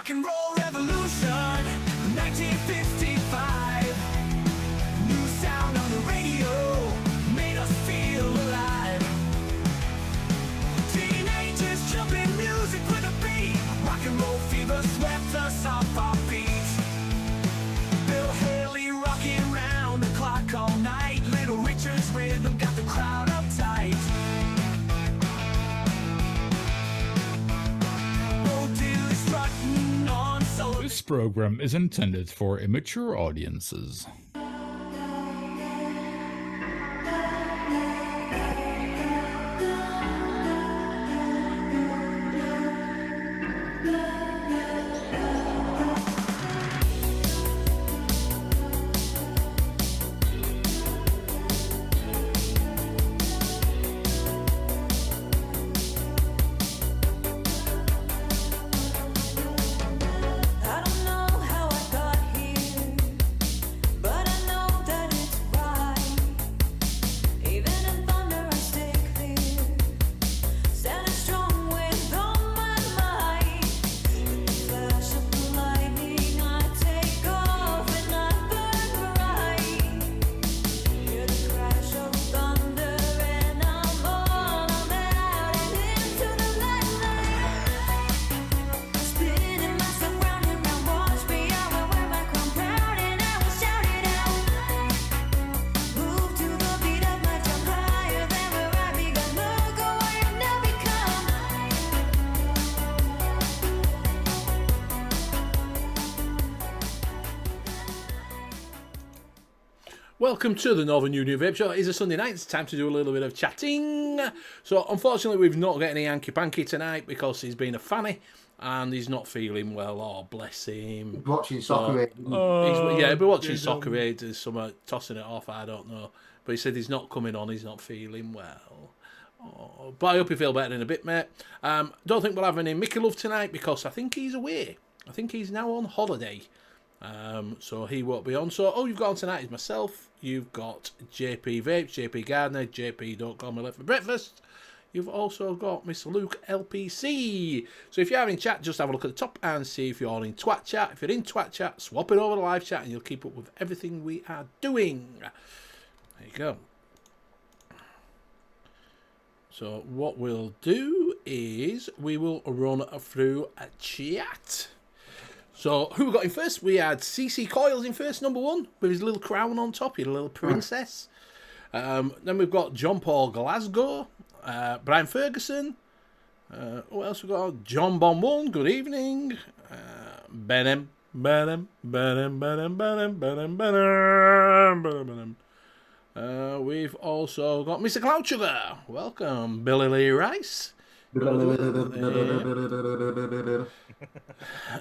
Rock and roll revolution, 1955. New sound on the radio made us feel alive. Teenagers jumping music with a beat. Rock and roll fever swept us off our feet. Bill Haley rocking round the clock all night. Little Richard's rhythm got the crowd uptight. This program is intended for immature audiences. Welcome to the Northern Union Vape Show. It is a Sunday night. It's time to do a little bit of chatting. So, unfortunately, we've not got any Hanky Panky tonight because he's been a fanny and he's not feeling well. Oh, bless him. Watching Soccer Aid. He'll be watching Soccer Aid. There's some tossing it off. I don't know. But he said he's not coming on. He's not feeling well. Oh, but I hope you feel better in a bit, mate. Don't think we'll have any Mickey Love tonight because I think he's away. I think he's now on holiday. So he won't be on. So all you've got on tonight is myself. You've got JP Vapes, JP Gardner, JP Don't Call Me Late for Breakfast. You've also got Mr. Luke LPC. So if you're having chat, just have a look at the top and see if you're in Twat Chat. If you're in Twat Chat, swap it over to live chat and you'll keep up with everything we are doing. There you go. So what we'll do is we will run through a chat. So, who we got in first? We had CC Coils in first, number one, with his little crown on top. He had a little princess. Then we've got John Paul Glasgow, Brian Ferguson. What else we got? John Bonbon, good evening. Benem. We've also got Mr. Cloud Sugar. Welcome, Billy Lee Rice.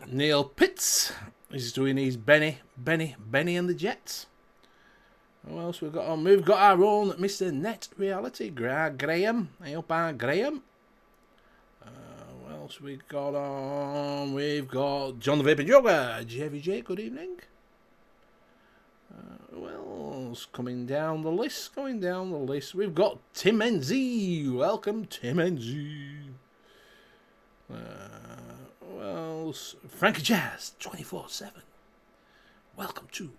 Neil Pitts is doing his Benny and the Jets. What else we've got on? We've got our own Mr. Net Reality, Graham. Hey up, Graham. What else we got on? We've got John the Vaping Yoga, JVJ, good evening. Who else? Coming down the list. We've got Tim NZ. Welcome, Tim NZ. Who else? Frankie Jazz 24/7. Welcome to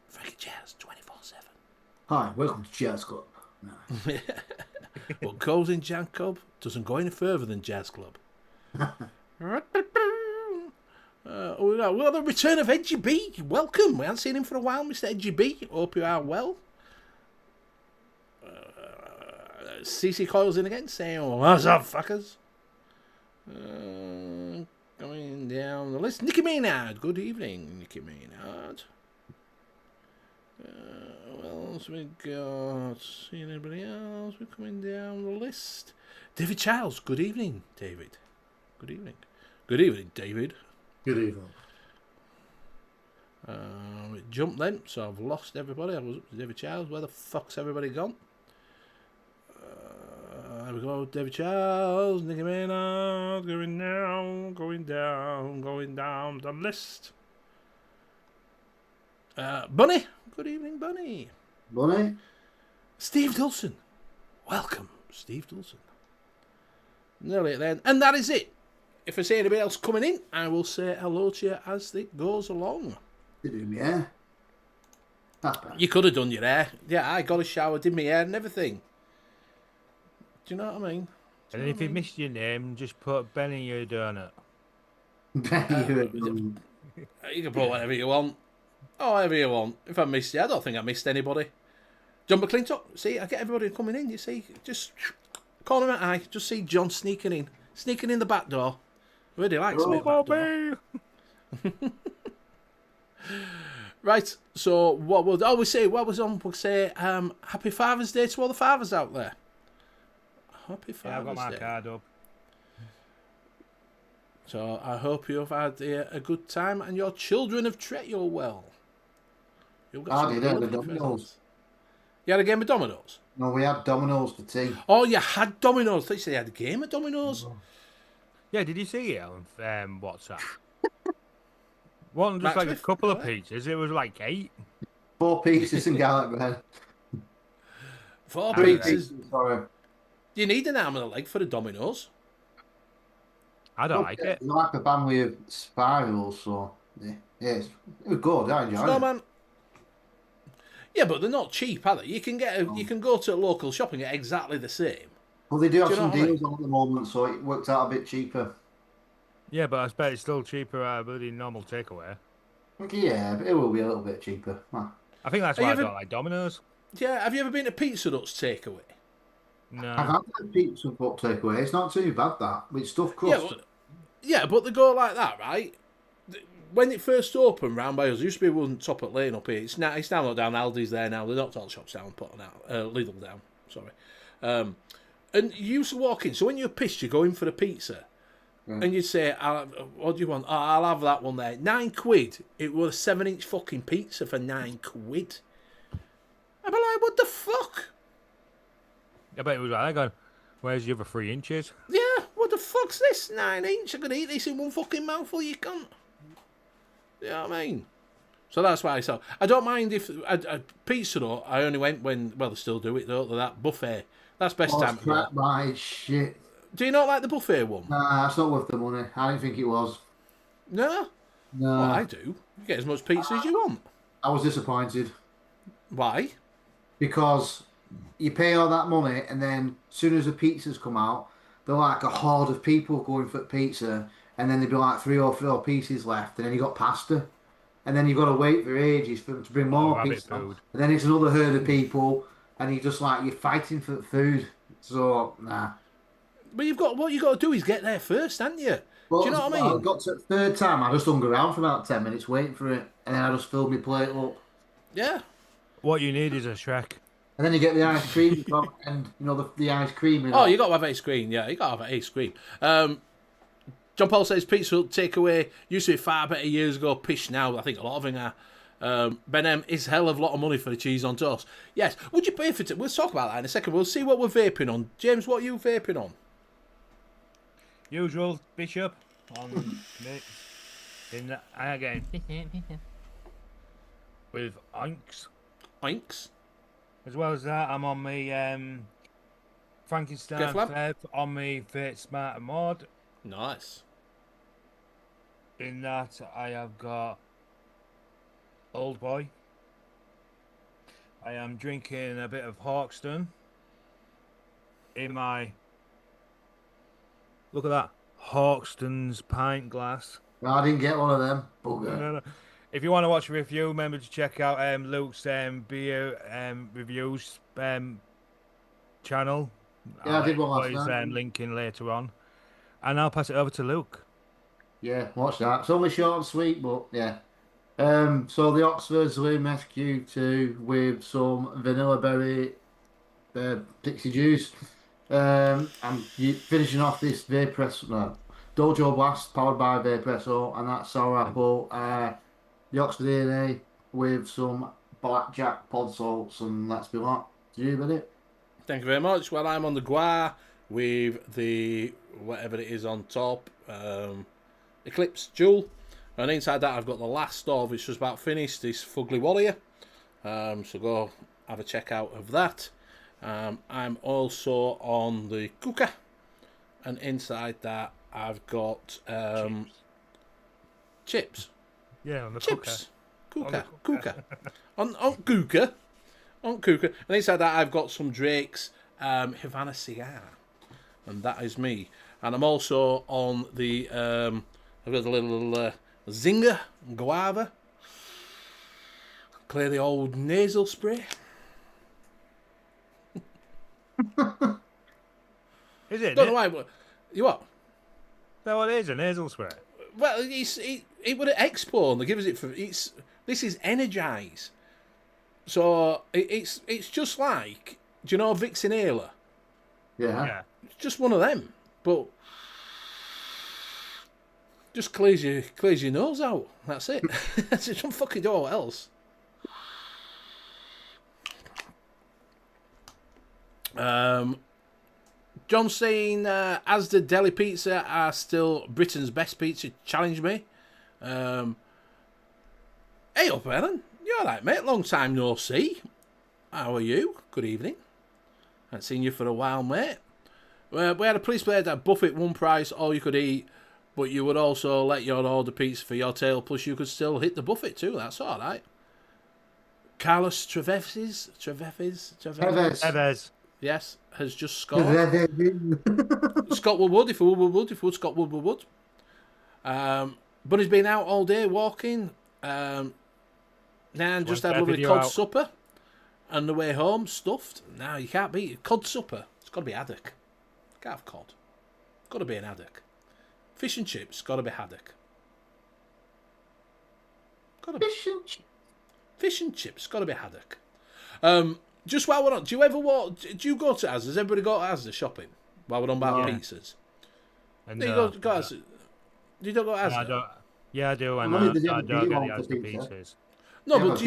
Frankie Jazz 24/7. Hi, welcome to Jazz Club. No. What goes in Jazz Club doesn't go any further than Jazz Club. We got the return of Edgy B. Welcome. We haven't seen him for a while, Mr. Edgy B. Hope you are well. CC Coils in again, saying, what's up, fuckers? Going down the list. Nicky Maynard. Good evening, Nicky Maynard. What else we got? Seeing anybody else? We're coming down the list. David Charles. Good evening, David. Good evening. Good evening, David. Good evening. It jumped then, so I've lost everybody. I was up to David Charles. Where the fuck's everybody gone? There we go, David Charles, Nicky Maynard, going down the list. Bunny, good evening, Bunny. Bunny? Steve Dulson, welcome, Steve Dulson. Nearly at the end, and that is it. if I see anybody else coming in, I will say hello to you as it goes along. You do me hair. That's bad. You could have done your hair. Yeah, I got a shower, did my hair and everything. Do you know what I mean? And then if you missed your name, just put Benny your donut. You can put whatever you want. Oh, whatever you want. If I missed you, I don't think I missed anybody. John McClintock, see, I get everybody coming in, you see. Just corner of my eye, just see John sneaking in the back door. Really likes me at the back door. Right, so what we'll always say, what was on, we'll say, Happy Father's Day to all the fathers out there. Happy Father's Day. Yeah, I've got my card up. So I hope you've had a good time and your children have treated you well. I did have the Dominoes. You had a game of dominoes? No, we had Dominoes for tea. Oh, you had dominoes. I thought you said you had a game of dominoes. Yeah, did you see it on WhatsApp? Wasn't just like a couple of pizzas, it was like 8. 4 pizzas and garlic bread. 4 3 pizzas. pizzas, sorry. You need an arm and a leg for the dominoes. I don't like it. It's like a family of spirals, so yeah, it was good. I enjoyed it. Man. Yeah, but they're not cheap, are they? You can get you can go to a local shop and get exactly the same. Well, they do have Do you know some what I deals on at the moment, so it worked out a bit cheaper. Yeah, but I bet it's still cheaper at a bloody normal takeaway. Yeah, but it will be a little bit cheaper. Huh. I think that's Have why you I ever- don't like Domino's. Yeah, have you ever been to Pizza Hut's takeaway? No. I've had that pizza but takeaway. It's not too bad, that. With stuffed crust. Yeah, but they go like that, right? When it first opened round by us, there used to be one top at Lane up here. It's now not down. Aldi's there now. They're not all shops down. Putting out Lidl down. Sorry. And you used to walk in. So when you're pissed, you go in for a pizza, and you'd say, "What do you want?" Oh, I'll have that one there. £9. It was a 7-inch fucking pizza for £9. I'd be like, "What the fuck?" I bet it was like that going, where's the other 3 inches? Yeah, what the fuck's this? 9-inch? I could eat this in one fucking mouthful, you can't. You know what I mean? So that's why I saw. I don't mind if pizza though. I only went when they still do it though. That buffet. That's best time. Crap, my shit. Do you not like the buffet one? Nah, it's not worth the money. I didn't think it was. No. No, Well, I do. You get as much pizza as you want. I was disappointed Why? because you pay all that money, and then as soon as the pizzas come out, they're like a horde of people going for pizza, and then there'd be like 3 or 4 pieces left, and then you got pasta, and then you've got to wait for ages for them to bring more rabbit pizza, food. and then it's another herd of people, and you're fighting for food. So nah. But what you got to do is get there first, haven't you? Well, do you know what I mean? I got to the third time, I just hung around for about 10 minutes waiting for it, and then I just filled my plate up. Yeah. What you need is a Shrek. And then you get the ice cream and the ice cream. Oh, you got to have ice cream. Yeah, you got to have ice cream. John Paul says Pizza Hut takeaway used to be far better years ago. Pish now. I think a lot of them are. Ben M is a hell of a lot of money for the cheese on toast. Yes. Would you pay for it? We'll talk about that in a second. We'll see what we're vaping on. James, what are you vaping on? Usual Bishop on mix. In the, again. With Oinks. Oinks. As well as that, I'm on my Frankenstein Grifflab? Feb on my Fit Smart Mod. Nice. In that, I have got Old Boy. I am drinking a bit of Hawkston in my. Look at that. Hawkston's pint glass. No, I didn't get one of them. Bugger. No. If you want to watch a review, remember to check out Luke's beer reviews channel. Yeah, I did one put last his night. link in later on. And I'll pass it over to Luke. Yeah, watch that. It's only short and sweet, but yeah. So the Oxford Slim SQ2 with some vanilla berry pixie juice. I'm finishing off this Dojo Blast powered by Vaperesso, and that's sour apple. The Oxford DNA with some blackjack pod salts, and that's been what. Did you with it? Thank you very much. Well, I'm on the Gua with the whatever it is on top, Eclipse Jewel, and inside that I've got the last of, which was about finished, this Fugly Warrior. So go have a check out of that. I'm also on the Kuka, and inside that I've got chips. Yeah, on the Chips. cooker. Cooker. on cooker. On cooker. And inside that, I've got some Drake's Havana cigar. And that is me. And I'm also on the... I've got a little zinger, guava. Clear the old nasal spray. Is it? Don't know why. But, you what? No, it is a nasal spray. Well, it would at Expo and they give us it for this is Energize. So it's just like, do you know Vicks Inhaler? Yeah. It's just one of them, but just clears your nose out. That's it. That's it. Don't fucking do what else. John saying, Asda Deli Pizza are still Britain's best pizza. Challenge me. Hey up, Ellen. You alright, mate? Long time no see. How are you? Good evening. Haven't seen you for a while, mate. We had a police blade at Buffett, one price, all you could eat, but you would also let your order pizza for your tail, plus you could still hit the buffet too. That's alright. Carlos Tevez. Yes, has just scored. Scott Woodward, if Scott Woodward. Bunny's been out all day walking. Nan just had a lovely cod supper. On the way home, stuffed. Now you can't beat it. Cod supper. It's got to be haddock. Can't have cod. Got to be an haddock. Fish and chips. Got to be haddock. Fish and chips. Got to be haddock. Just while we're on, do you go to Asda? Has everybody go to Asda shopping while we're on about pizzas? Do you go to Asda? You don't go to Asda? No, I do. And I don't get the Asda pizzas. No, but do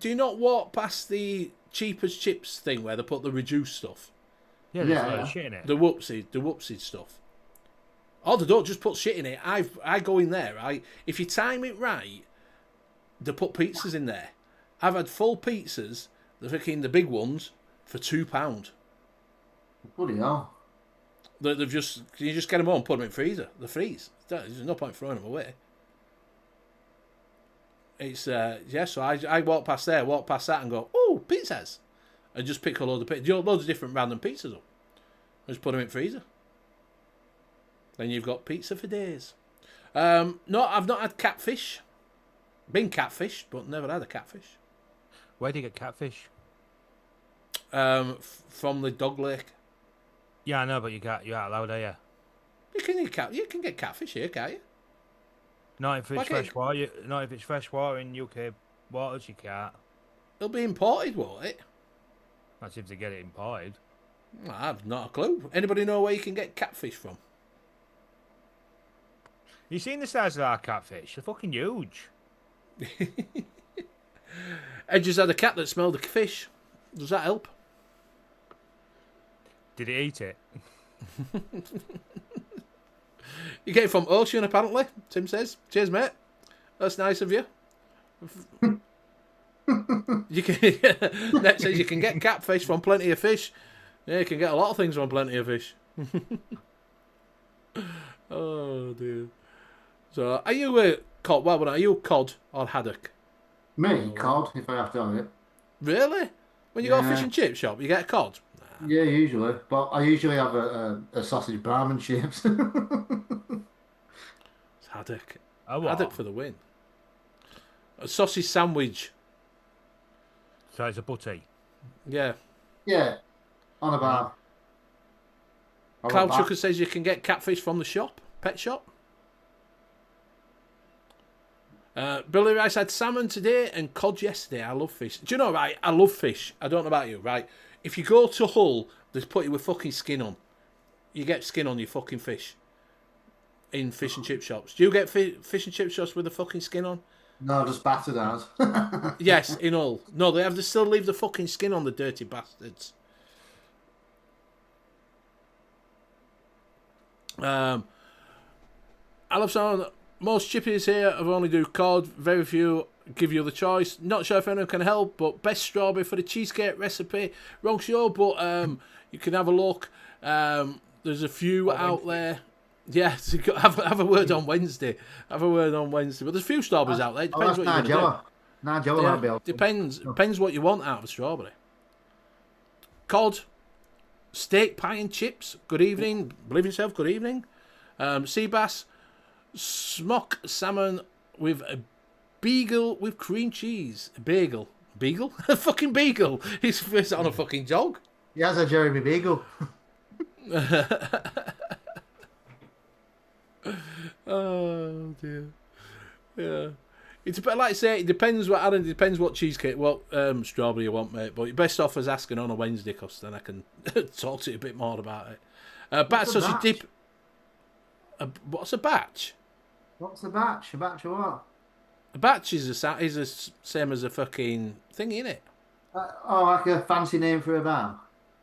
you not walk past the cheap as chips thing where they put the reduced stuff? Yeah, there's a lot of shit in it. The whoopsie stuff. Oh, they don't just put shit in it. I go in there. If you time it right, they put pizzas in there. I've had full pizzas. They're freaking the big ones for £2. Bloody hell. You just get them on and put them in freezer. They freeze. There's no point throwing them away. It's so I walk past that and go, oh, pizzas, and just pick a load of loads of different random pizzas up. Just put them in freezer. Then you've got pizza for days. No, I've not had catfish. Been catfished, but never had a catfish. Where do you get catfish? From the dog lake. Yeah, I know, but you're not allowed, are you? You can get catfish here, can't you? Not if it's fresh water. Not if it's fresh water in UK waters, you can't. It'll be imported, won't it? That's if they get it imported. I've not a clue. Anybody know where you can get catfish from? You seen the size of our catfish? They're fucking huge. Ed just had a cat that smelled the fish. Does that help? Did it eat it? You get it from Ocean, apparently, Tim says. Cheers, mate. That's nice of you. You can. Net says you can get catfish from Plenty of Fish. Yeah, you can get a lot of things from Plenty of Fish. Oh, dear. So, are you cod? Well, are you cod or haddock? Me, cod, if I have to have it. Really? When you go to a fish and chip shop, you get a cod? Yeah, usually. But I usually have a sausage barm and chips. It's haddock. Oh, Haddock for the win. A sausage sandwich. So it's a butty. Yeah. Yeah, on a bar. Cloud Chucker says you can get catfish from the shop, pet shop. Billy Rice had salmon today and cod yesterday. I love fish. Do you know, right? I love fish. I don't know about you, right? If you go to Hull, they put you with fucking skin on. You get skin on your fucking fish. In fish and chip shops. Do you get fish and chip shops with the fucking skin on? No, just battered out. Yes, in Hull. No, they have to still leave the fucking skin on, the dirty bastards. I love some. Most chippies here have only do cod. Very few give you the choice. Not sure if anyone can help, but best strawberry for the cheesecake recipe. Wrong show, but you can have a look. There's a few out there. Yeah, so have a word on Wednesday. Have a word on Wednesday. But there's a few strawberries out there. It depends what you're going to do. Nigella might be able to. Depends what you want out of a strawberry. Cod, steak, pie and chips. Good evening. Believe in yourself. Good evening. Sea bass, smock salmon with a beagle with cream cheese. A bagel. Beagle? A fucking beagle. He's on a fucking jog. He has a Jeremy Beagle. Oh dear. Yeah. It's like I say, it depends what Alan. Depends what cheesecake, what strawberry you want, mate. But you're best off as asking on a Wednesday, cause then I can talk to you a bit more about it. Batter sausage dip. What's a batch? What's a batch? A batch of what? A batch is the same as a fucking thing, isn't it? Like a fancy name for a bar.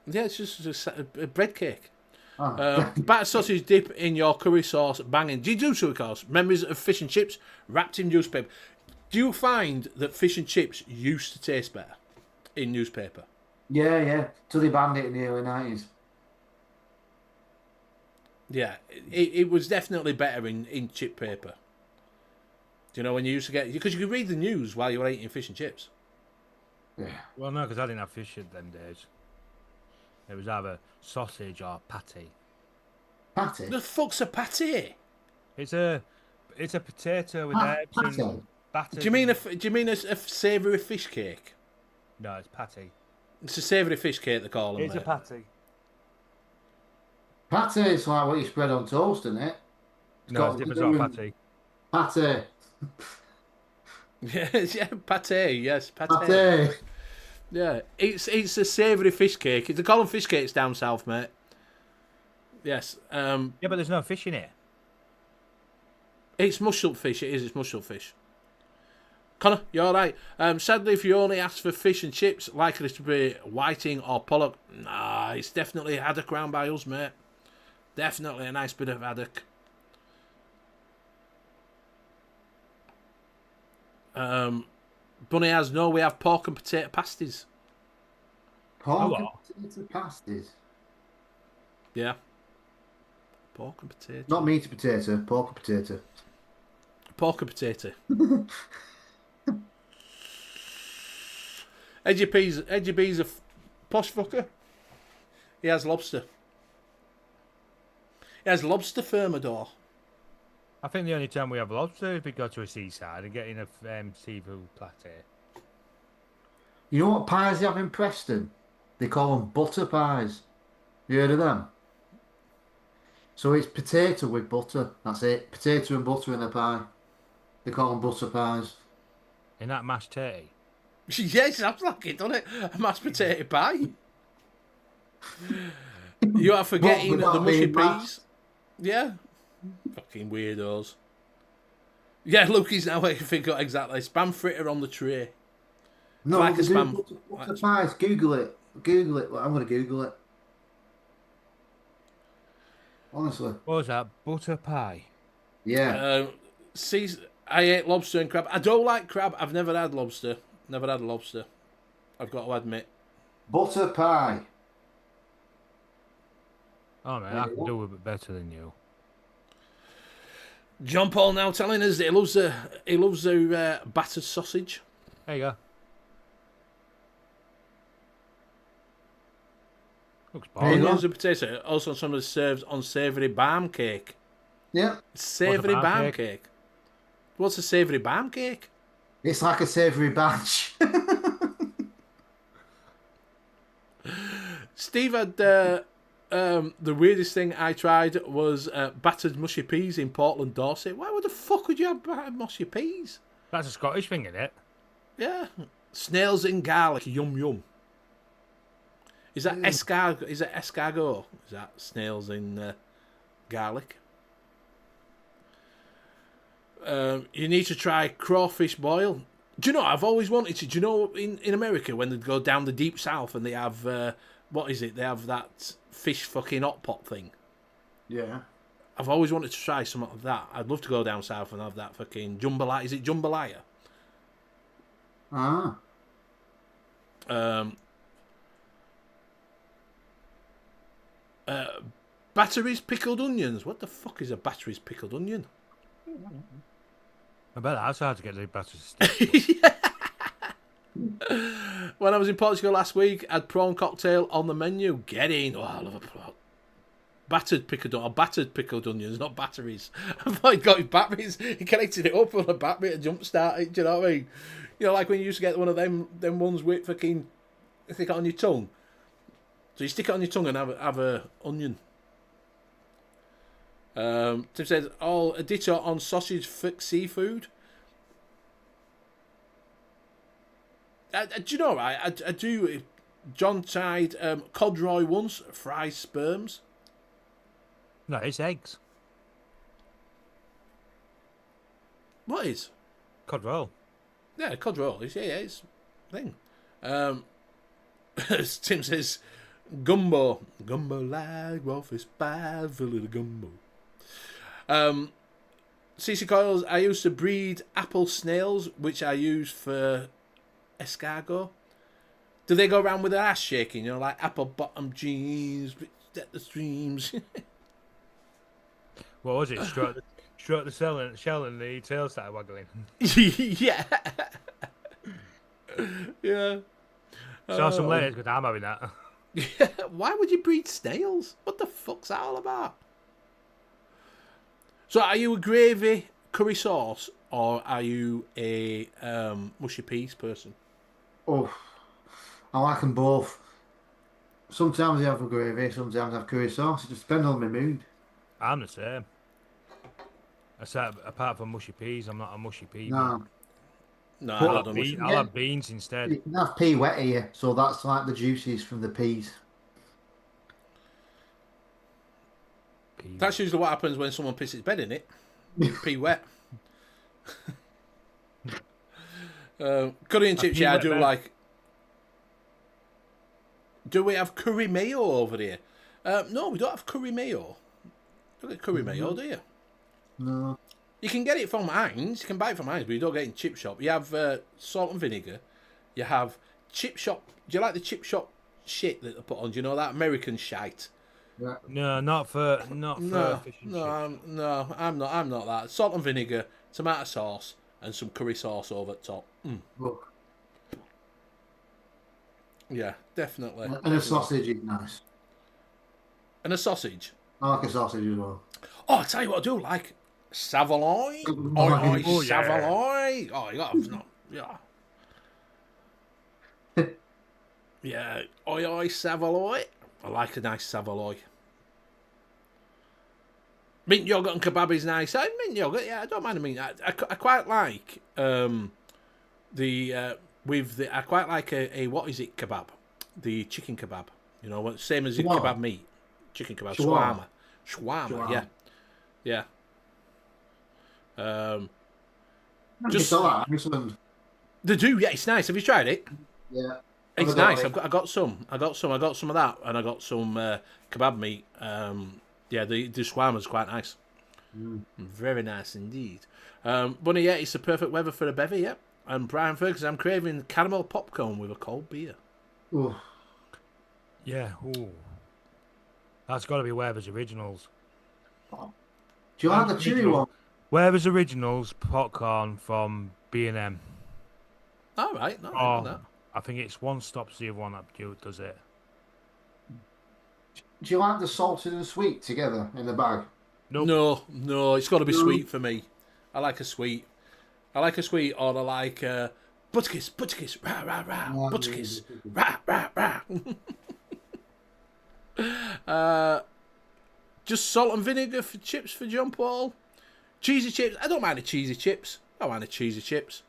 Yeah, it's just a bread cake. Oh. Batter sausage dip in your curry sauce, banging. Do you do so, of course? Memories of fish and chips wrapped in newspaper. Do you find that fish and chips used to taste better in newspaper? Yeah. Till they banned it in the early 90s. Yeah, it was definitely better in chip paper. Do you know when you used to get... Because you could read the news while you were eating fish and chips. Yeah. Well, no, because I didn't have fish in them days. It was either sausage or patty. Patty? The fuck's a patty? It's a potato with herbs and batter. Do you mean a savoury fish cake? No, it's patty. It's a savoury fish cake they call them. It's a patty. Patty is like what you spread on toast, isn't it? No, it's different sort of patty. Patty. Yeah, pate. Yes, pate. Patty. Yeah, it's a savoury fish cake. They call them fish cakes down south, mate. Yes. Yeah, but there's no fish in it. It's mushroomed fish. It is. It's mushroomed fish. Connor, you all right? Sadly, if you only ask for fish and chips, likely to be whiting or pollock. Nah, it's definitely haddock round by us, mate. Definitely a nice bit of haddock. Bunny has no. We have pork and potato pasties. Pork and potato pasties? Yeah. Pork and potato. Not meat and potato, pork and potato. Pork and potato. Edgy B's a posh fucker. He has lobster. He has lobster thermidor. I think the only time we have lobster is we go to a seaside and get in a seafood platter. You know what pies they have in Preston? They call them butter pies. You heard of them? So it's potato with butter. That's it. Potato and butter in a pie. They call them butter pies. In that mashed tatty? Yes, sounds like it, doesn't it? A mashed potato pie. You are forgetting the mushy peas. Yeah. Fucking weirdos. Yeah, Lukey's now what you think of exactly. Spam fritter on the tray. No, like a spam. Butter pies. Google it. Google it. I'm going to Google it. Honestly. What was that? Butter pie? Yeah. I ate lobster and crab. I don't like crab. I've never had lobster. Never had lobster. I've got to admit. Butter pie. Oh man, I can do a bit better than you. John Paul now telling us that he loves the battered sausage. There you go. Looks boring. Onions and potato. Also, some of serves on savoury barm cake. Yeah. Savoury barm cake? What's a savoury barm cake? It's like a savoury batch. Steve had the weirdest thing I tried was battered mushy peas in Portland, Dorset. Why the fuck would you have battered mushy peas? That's a Scottish thing, isn't it? Yeah. Snails in garlic, yum yum. Is that escargot? Is it escargot? Is that snails in garlic? You need to try crawfish boil. Do you know, I've always wanted to. Do you know, in America, when they go down the deep south and they have, what is it? They have that fish fucking hot pot thing. Yeah. I've always wanted to try something like that. I'd love to go down south and have that fucking jambalaya. Is it jambalaya? Ah. Batteries pickled onions. What the fuck is a batteries pickled onion? I bet that's hard to get the batteries stick. When I was in Portugal last week, I had prawn cocktail on the menu. Get in. Oh, I love a prawn. Battered pickled onions, not batteries. I thought he got his batteries. He connected it up with a battery to jumpstart it. Do you know what I mean? You know, like when you used to get one of them ones with fucking stick it on your tongue. So you stick it on your tongue and have a onion. Tim says, a ditto on sausage seafood. Do you know, right? I do. John tried codroy once, fried sperms. No, it's eggs. What is? Cod roll. Yeah, cod roll. It's a thing. Tim says, gumbo like office pie, fill it a gumbo. CC Coils, I used to breed apple snails, which I use for escargot. Do they go around with their ass shaking? You know, like apple bottom jeans, at the streams. What was it? Stroke the shell and the tail started waggling. Yeah. Yeah. Saw some layers because I'm having that. Yeah. Why would you breed snails? What the fuck's that all about? So are you a gravy curry sauce or are you a mushy peas person? Oh, I like them both. Sometimes I have a gravy, sometimes I have curry sauce. It just depends on my mood. I'm the same. Apart from mushy peas, I'm not a mushy pea. No. No, But- I don't know. I'll have beans instead. You can have pea wet here, so that's like the juices from the peas. That's usually what happens when someone pisses bed in it. Pea wet. Curry and chips, yeah, I do like. Do we have curry mayo over here? No, we don't have curry mayo. Don't get curry mayo, do you? No. You can get it from Heinz. You can buy it from Heinz, but you don't get it in chip shop. You have salt and vinegar. You have chip shop. Do you like the chip shop shit that they put on? Do you know that American shite? Yeah. No, not for No, fish and chips. I'm not that. Salt and vinegar, tomato sauce, and some curry sauce over the top. Look. Yeah, definitely. And a sausage is nice. And a sausage. I like a sausage as well. Oh, I'll tell you what I do like. Savoy. Oh, yeah. Savoy. Oh, you got to yeah. Yeah, oi Savoy. I like a nice Savoy. Mint yogurt and kebab is nice. Mint yogurt, yeah, I don't mind a mint. I quite like I quite like a what is it kebab, the chicken kebab. You know, same as Shawarma. kebab meat, chicken kebab, Shawarma. shawarma. Yeah. Just that, Iceland. They do, yeah. It's nice. Have you tried it? Yeah. It's I've got nice. it. I got some of that, and I got some kebab meat. Yeah, the shawarma's quite nice. Very nice indeed. Bunny, yeah, it's the perfect weather for a bevy, yeah. And Brian Ferguson, I'm craving caramel popcorn with a cold beer. Ooh. Yeah, ooh. That's got to be Weber's Originals. Do you like the chewy one? Weber's Originals popcorn from B&M. All right, no, Oh, that. I think it's one stops the other one that does it. Do you like the salted and sweet together in the bag? Nope. No, it's got to be sweet for me. I like a sweet. Or I like butterkiss, rah, rah, rah, butterkiss, rah, rah, rah. Just salt and vinegar for chips for John Paul. Cheesy chips, I don't mind the cheesy chips. I don't mind the cheesy chips.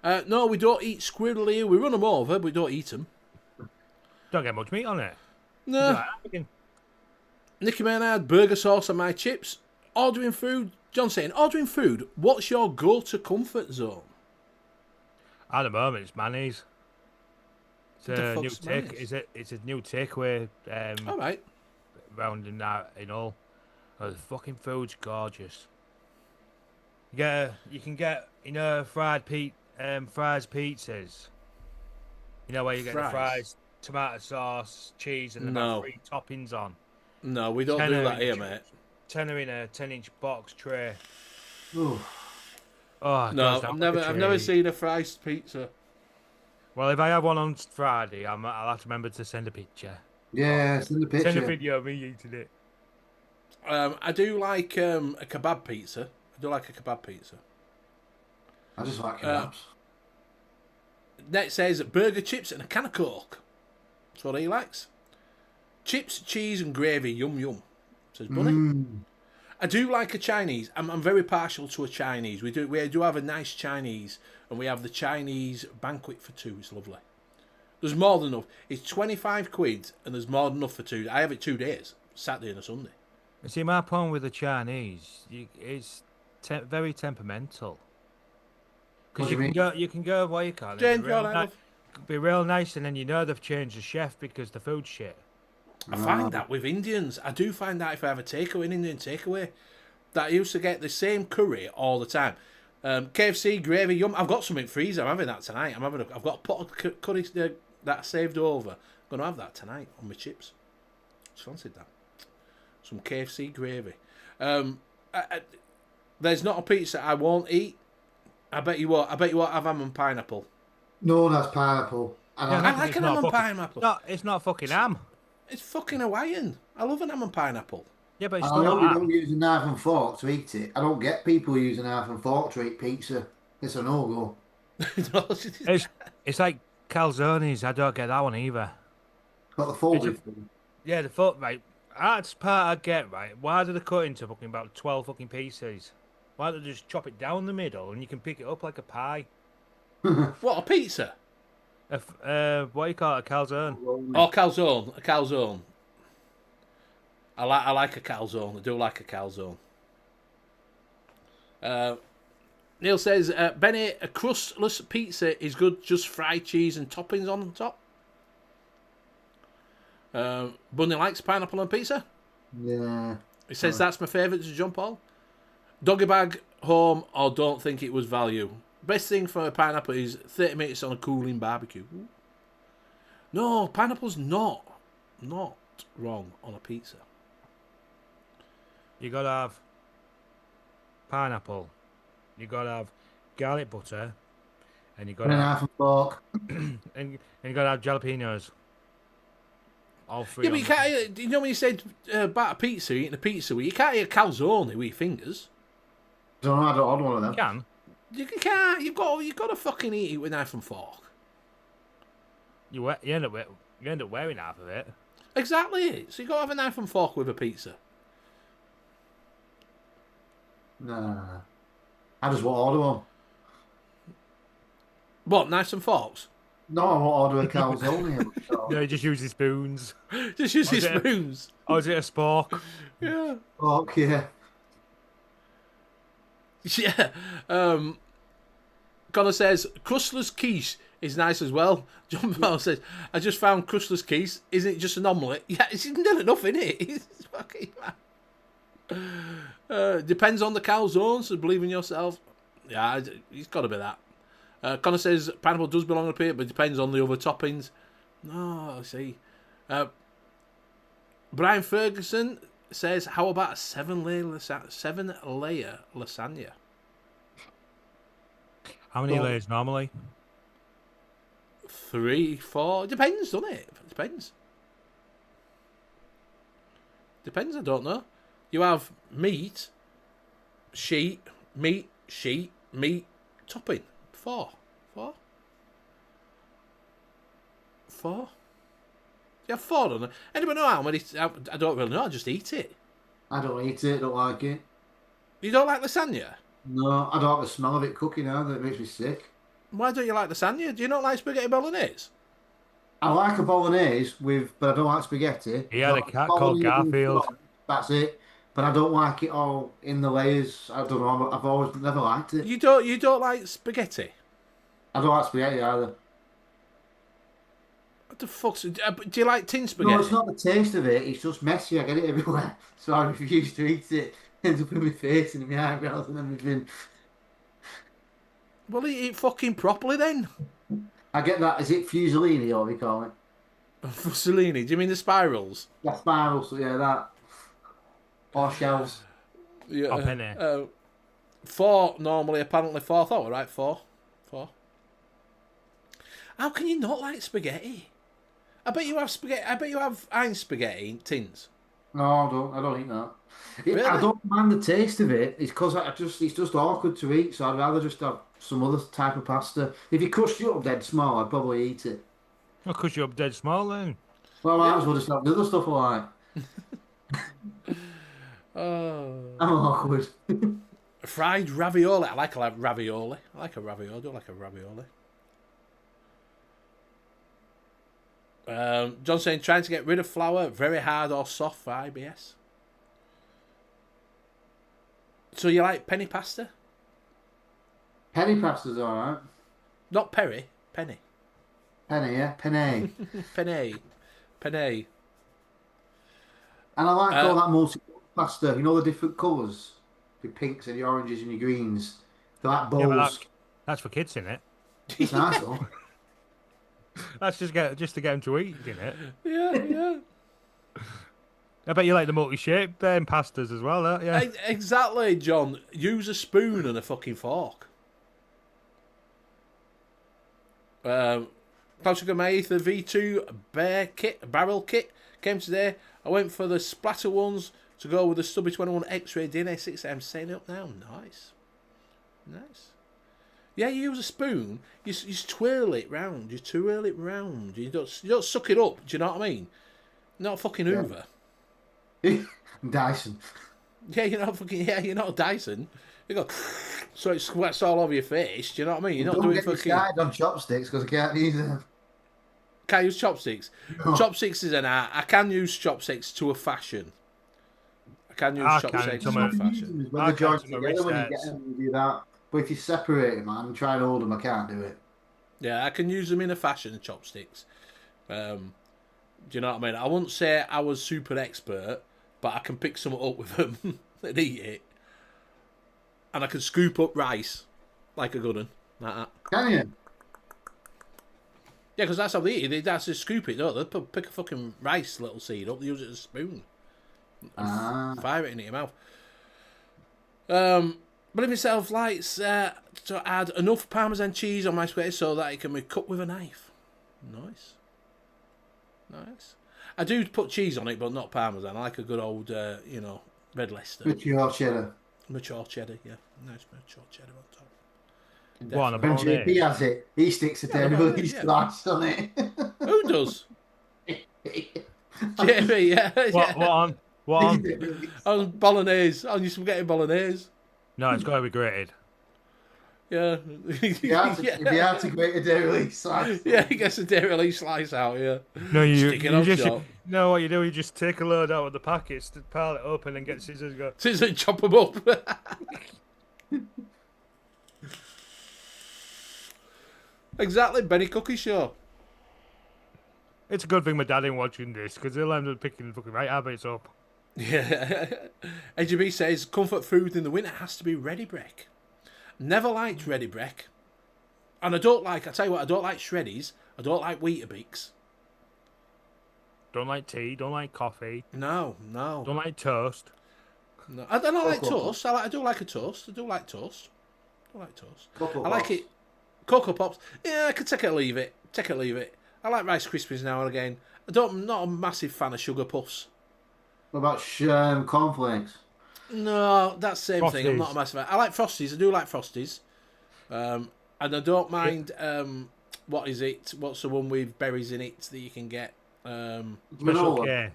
No, we don't eat squirrel here. We run them over, but we don't eat them. Don't get much meat on it. No. Right, Nicky Maynard, burger sauce on my chips. Ordering food. John saying, ordering food, what's your go-to comfort zone? at the moment, it's mayonnaise. It's a new fuck's take. mayonnaise? It's a new takeaway. All right. Round in that in all. Oh, the fucking food's gorgeous. You can get fries pizzas. You know where you get the Fries? fries, tomato sauce, cheese, and then No. 3 toppings on. No, we don't do that here, mate. Tenner in a 10-inch box tray. Ooh. Oh, it No, goes down I've like a never treat. seen a fried pizza. Well, if I have one on Friday, I'll have to remember to send a picture. Yeah, send the picture. Send a video of me eating it. I do like a kebab pizza. I do like a kebab pizza. I just like kebabs. Next says burger, chips, and a can of Coke. That's what he likes. Chips, cheese, and gravy. Yum yum. Says Bunny. I do like a Chinese. I'm very partial to a Chinese. We do have a nice Chinese, and we have the Chinese banquet for two. It's lovely. There's more than enough. It's 25 quid, and there's more than enough for two. I have it 2 days, Saturday and a Sunday. You see, my problem with the Chinese, it's very temperamental. Because you can go, what you call it, be real nice, and then you know they've changed the chef because the food's shit. I find that with Indians. I do find that if I have a takeaway, an Indian takeaway, that I used to get the same curry all the time. KFC gravy, yum. I've got some in freezer. I'm having that tonight. I've got a pot of curry that I saved over. I'm going to have that tonight on my chips. Just fancied that. Some KFC gravy. There's not a pizza I won't eat. I bet you what. I bet you what. Have ham and pineapple. No, that's pineapple. I like an ham and pineapple. It's not fucking ham. It's fucking Hawaiian. I love an ham and pineapple. Yeah, but it's I know not you ham. don't use a knife and fork to eat it. I don't get people using a knife and fork to eat pizza. It's a no-go. It's like calzones. I don't get that one either. Got the folded thing. Yeah, the foot, right. That's part I get, right. Why do they cut into fucking about 12 fucking pieces? Why don't they just chop it down the middle and you can pick it up like a pie? What, a pizza? What do you call it? A calzone? Oh, calzone. A calzone. I like a calzone. I do like a calzone. Neil says, Benny, a crustless pizza is good, just fried cheese and toppings on top. Bunny likes pineapple on pizza. Yeah. He says that's my favourite to John Paul. Doggy bag, home, or don't think it was value. Best thing for a pineapple is 30 minutes on a cooling barbecue. Ooh. No, pineapple's not wrong on a pizza. You gotta have pineapple. You gotta have garlic butter, and you gotta And a have, knife and fork. and you gotta have jalapenos. All three. Yeah, but you can't. You know when you said about a pizza, eating a pizza, you can't eat a calzone with your fingers. Don't know, I don't order one of them. You can. You can't. You've got to fucking eat it with knife and fork. You end up wearing half of it. Exactly. So you got to have a knife and fork with a pizza. Nah. I just won't order one. What, knives and forks? No, I won't order a calzone. No, you just use the spoons. Just use your spoons. Or is it a spork? Yeah. Fork, yeah. Yeah. Connor says, crustless quiche is nice as well. John Paul says, I just found crustless quiche. Isn't it just an omelette? Yeah, it's not enough, in it? It's fucking depends on the calzone, so believe in yourself. Yeah, it's got to be that. Connor says, pineapple does belong on a pizza, but it depends on the other toppings. No, I see. Brian Ferguson says, how about a 7-layer lasagna? How many layers normally? 3, 4. Depends, doesn't it? Depends. Depends, I don't know. You have meat, sheet, topping. 4. 4? 4? You have 4 on it. Anybody know how many? I don't really know. I just eat it. I don't eat it, don't like it. You don't like lasagna? No, I don't like the smell of it cooking either. It makes me sick. Why don't you like lasagna? Do you not like spaghetti bolognese? I like a bolognese but I don't like spaghetti. He had a cat called Garfield. That's it. But I don't like it all in the layers. I don't know. I've always never liked it. You don't like spaghetti? I don't like spaghetti either. What the fuck? Do you like tin spaghetti? No, it's not the taste of it. It's just messy. I get it everywhere. So I refuse to eat it. Ends up in my face and in my eyebrows and everything. Well, eat it fucking properly then. I get that. Is it fusilini or we call it? Fusellini. Do you mean the spirals? Yeah, spirals. Yeah, that. Or shells. Yeah. Or penny. 4 normally, apparently 4. I thought we were right, 4. How can you not like spaghetti? I bet you have spaghetti. I bet you have Heinz spaghetti in tins. No, I don't. I don't eat that. Really? I don't mind the taste of it. It's because it's just awkward to eat. So I'd rather just have some other type of pasta. If you crushed it up dead small, I'd probably eat it. Well, because you're up dead small then. Well, I might as well just have the other stuff I like. Oh. I'm awkward. Fried ravioli. I like ravioli. I like a ravioli. I do like a ravioli. John saying trying to get rid of flour, very hard or soft for IBS. So you like penny pasta? Penny pasta's alright. Not Perry, penny. Penny, yeah? Penny. Penny. And I like all that multi pasta. You know the different colours? The pinks and the oranges and the greens. They're like bowls. Yeah, that's for kids, isn't it? It's nice though. That's just to get them to eat, isn't it? Yeah. I bet you like the multi-shaped pastas as well, don't you? Exactly, John. Use a spoon and a fucking fork. Classic May, the V2 barrel kit came today. I went for the splatter ones to go with the Stubby 21 X-Ray DNA 6M. Setting up now. Nice. Yeah, you use a spoon. You twirl it round. You twirl it round. You don't suck it up. Do you know what I mean? Not fucking Hoover. Dyson. Yeah, you're not a Dyson. You go, so it sweats all over your face. Do you know what I mean? You're not Don't doing get me fucking. started on chopsticks because I can't use them. Can't use chopsticks. No. Chopsticks is an art. I can use chopsticks to a fashion. I can use chopsticks to a fashion. When I the joints can't together, use when you wrists. get them, you do that. But if you separate them, man, and try and hold them, I can't do it. Yeah, I can use them in a fashion, chopsticks. Do you know what I mean? I wouldn't say I was super expert, but I can pick some up with them and eat it. And I can scoop up rice like a good one. Like that. Can you? Yeah, because that's how they eat it. They just scoop it, don't they? Pick a fucking rice little seed up, they use it as a spoon. Fire it into your mouth. But if myself likes to add enough Parmesan cheese on my spaghetti so that it can be cut with a knife. Nice. I do put cheese on it, but not Parmesan. I like a good old, red Leicester. Mature cheddar. Mature cheddar, yeah. Nice mature cheddar on top. What, a When JP bolognese? has it, he sticks a table slice on it. Who does? Jamie, yeah. What on? What on? On bolognese. On your spaghetti bolognese. No, it's got to be grated. Yeah. If you had to grate a dairy slice. Yeah, he gets a dairy release slice out, yeah. No, Stick it on just top. no. What you do, you just take a load out of the packets, pile it up, and then get scissors. Go. Scissors, chop them up. Exactly, Benny Cookie Show. It's a good thing my dad ain't watching this because he'll end up picking the fucking right habits up. Yeah. AGB says comfort food in the winter has to be ready break. Never liked ready break. And I tell you what, I don't like shreddies. I don't like Weetabix. Don't like tea. Don't like coffee. No. Don't like toast. No. I don't like toast. I do like a toast. I like toast. Cocoa I like Pops. it. Cocoa Pops. Yeah, I could take it or leave it. I like Rice Krispies now and again. I'm not a massive fan of Sugar Puffs. What about cornflakes? No, that's the same thing. I'm Frosties. not a massive fan. I like Frosties. I do like Frosties. And I don't mind, what is it? What's the one with berries in it that you can get? Special Granola. K.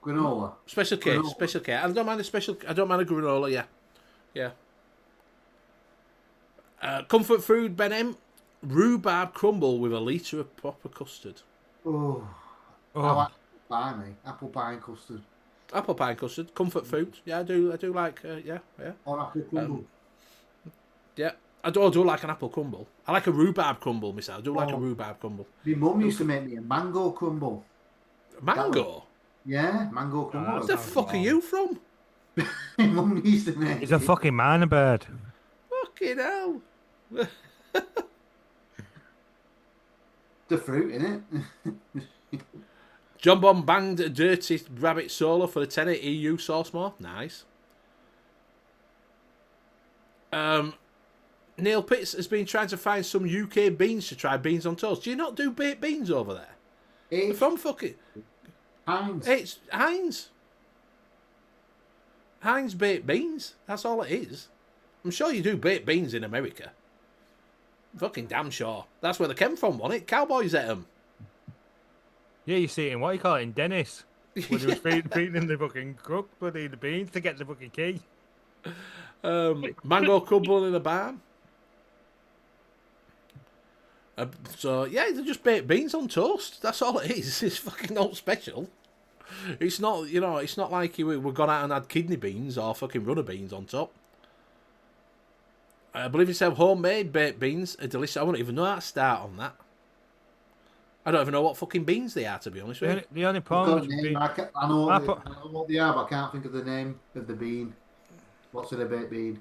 Granola. Special K. Granola. Special K. I don't mind a granola, yeah. Comfort food, Ben M. Rhubarb crumble with a litre of proper custard. Oh. I Oh, like pie, mate. Apple pie and custard. Apple pie and custard. Comfort food. Yeah, I do like, yeah. Or apple crumble. Yeah. I do like an apple crumble. I like a rhubarb crumble myself. I do like a rhubarb crumble. My mum used to make me a mango crumble. Mango? Yeah, mango crumble. Where the fuck are you from? My mum used to make he's a fucking man bird. Fucking hell. the fruit, innit? John Bon banged a dirty rabbit solo for the tenner. EU source more. Nice. Neil Pitts has been trying to find some UK beans to try beans on toast. Do you not do baked beans over there? They're from fucking Heinz. It's Heinz. Heinz baked beans. That's all it is. I'm sure you do baked beans in America. Fucking damn sure. That's where they came from, wasn't it? Cowboys ate them. Yeah, you see it in, what you call it, in Dennis. When he was feeding the fucking cook, bloody the beans to get the fucking key. Mango crumble in a barn. So yeah, they're just baked beans on toast. That's all it is. It's fucking not special. It's not, you know, it's not like we've gone out and had kidney beans or fucking runner beans on top. I believe it's homemade baked beans are delicious. I wouldn't even know how to start on that. I don't even know what fucking beans they are, to be honest with you. The only problem is I know what they are, but I can't think of the name of the bean. What's in a baked bean?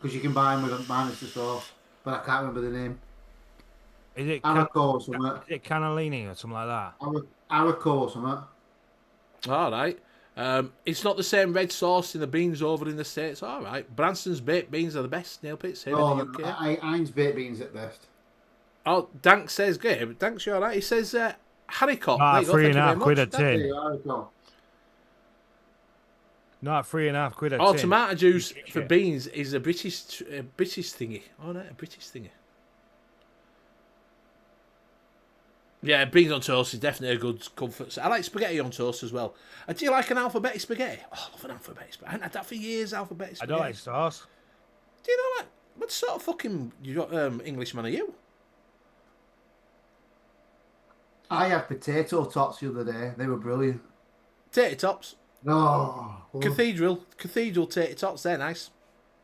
Because you can buy them with minus the sauce, but I can't remember the name. Is it Araco or something? Is it cannellini or something like that? Araco or something. All right. It's not the same red sauce in the beans over in the States. All right. Branston's baked beans are the best, Neil Pitts, here in the UK. Heinz baked beans at best. Oh, Dank says, Gabe, Dank's you all right? He says, haricot. £3.5 a tin. Not £3.5 a tin. Oh, tomato juice for beans is a British thingy. Oh, no, a British thingy. Yeah, beans on toast is definitely a good comfort. I like spaghetti on toast as well. Do you like an alphabetic spaghetti? Oh, I love an alphabetic spaghetti. I haven't had that for years, alphabetic spaghetti. I don't like sauce. Do you know what sort of fucking Englishman are you? I had potato tots the other day. They were brilliant. Tater tops. Oh. Cathedral tater tots, they're nice.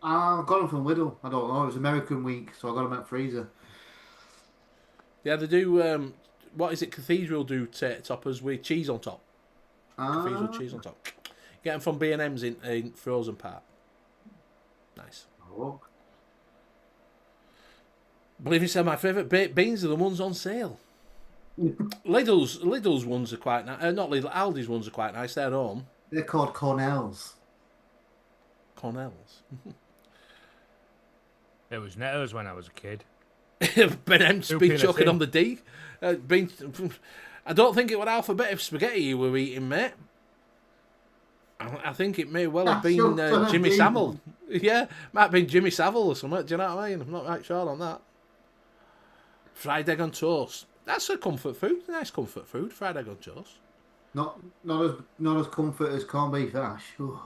I got them from Lidl. I don't know. It was American week, so I got them at freezer. Yeah, they do, what is it? Cathedral do tater toppers with cheese on top. Cathedral cheese on top. Get them from B&M's in Frozen Park. Nice. Oh. Believe me, said my favourite baked beans are the ones on sale. Lidl's ones are quite nice. Not Lidl, Aldi's ones are quite nice. They're at home. They're called Cornells. Cornells. It was Netto's when I was a kid. Ben M's been chucking on the D. I don't think it was alphabetic spaghetti you were eating, mate. I think it may well have been Jimmy Savile. Yeah, might have been Jimmy Savile or something. Do you know what I mean? I'm not right sure on that. Fried egg on toast. That's a comfort food. A nice comfort food. Fried egg on toast. Not as comfort as corned beef hash. Ooh.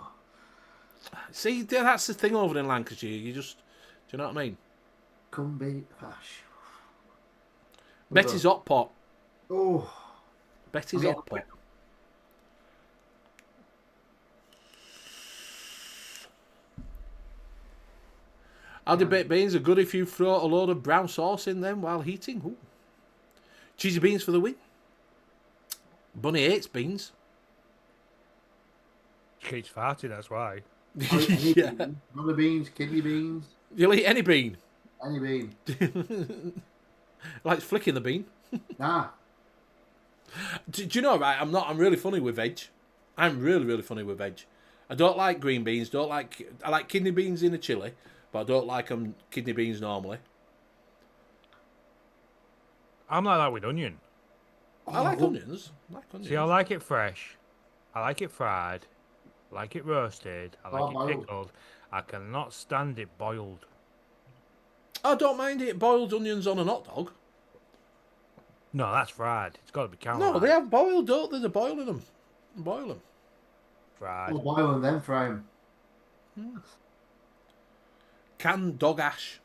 See, that's the thing over in Lancashire. You just, do you know what I mean? Corned beef hash. Betty's hot pot. Oh, Betty's hot pot. Aldi baked beans are good if you throw a load of brown sauce in them while heating. Ooh. Cheesy beans for the win. Bunny hates beans. She keeps farting, that's why. Yeah. Runner beans, kidney beans. You'll eat any bean. Any bean. Likes flicking the bean. Nah. Do you know, right? I'm really funny with veg. I'm really funny with veg. I don't like green beans. I like kidney beans in a chili, but I don't like them kidney beans normally. I'm like that with onion. I like onions. See, I like it fresh. I like it fried. I like it roasted. I like it pickled. I cannot stand it boiled. I don't mind it boiled onions on an hot dog. No, that's fried. It's got to be caramelized. No, they have boiled, don't they? They're boiling them. Boil them. Fried. We'll boil them, then fry them. Canned dog ash.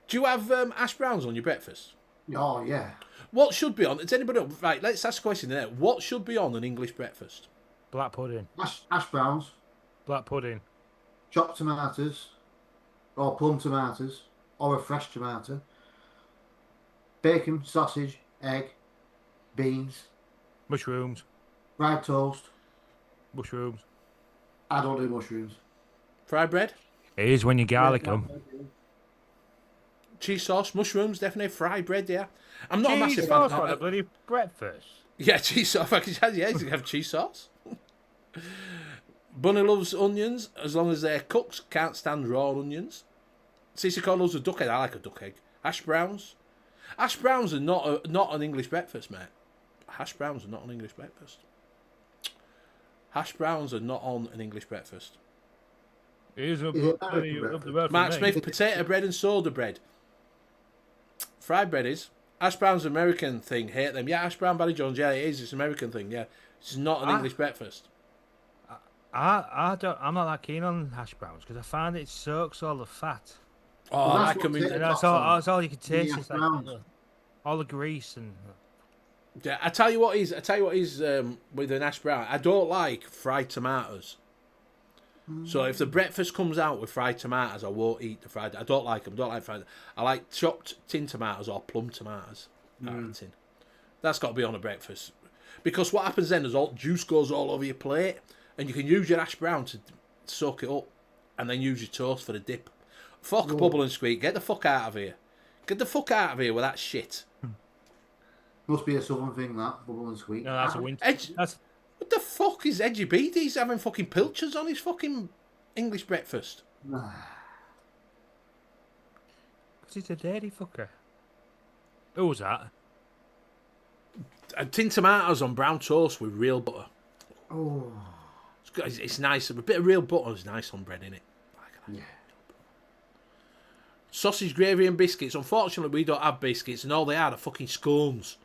Do you have ash browns on your breakfast? Oh, yeah. What should be on? Does anybody know? Right, let's ask a question there. What should be on an English breakfast? Black pudding. Ash browns. Black pudding. Chopped tomatoes. Or plum tomatoes. Or a fresh tomato. Bacon, sausage, egg, beans. Mushrooms. Fried toast. Mushrooms. I don't do mushrooms. Fried bread? It is when you garlic them. cheese sauce, mushrooms, definitely fried bread. Yeah, I'm not a Cheese massive sauce fan. on a bloody breakfast. Yeah, cheese sauce. Yeah, you can have cheese sauce. Bunny loves onions as long as they're cooked. Can't stand raw onions. Cece Cole loves a duck egg. I like a duck egg. Hash browns. Hash browns are not an English breakfast, mate. Hash browns are not an English breakfast. Hash browns are not on an English breakfast. It is up Is it bloody American up the road Mark from me. Smith, potato bread and soda bread. Fried bread is. Hash brown's an American thing. Hate them. Yeah, hash brown, Barry Jones. Yeah, it is. It's an American thing. Yeah, it's not an English breakfast. I'm not that keen on hash browns because I find it soaks all the fat. Oh, Well, I that's come what in. potato- And that's all you can taste. Yeah, Is like browns. all the grease and. Yeah, I tell you what is with an hash brown. I don't like fried tomatoes. So if the breakfast comes out with fried tomatoes, I won't eat the fried. I don't like them. Don't like fried. I like chopped tin tomatoes or plum tomatoes. Out of the tin. That's got to be on a breakfast, because what happens then is all juice goes all over your plate, and you can use your hash brown to soak it up, and then use your toast for the dip. Fuck bubble and squeak. Get the fuck out of here. Get the fuck out of here with that shit. Must be a southern thing, that bubble and sweet. No, that's a winter. Edge- That's What the fuck is Edgy B? He's having fucking pilchards on his fucking English breakfast. because he's a dirty fucker. Who's that? And tin tomatoes on brown toast with real butter. Oh, It's nice. A bit of real butter is nice on bread, innit? yeah. Sausage gravy and biscuits. Unfortunately, we don't have biscuits, and all they are fucking scones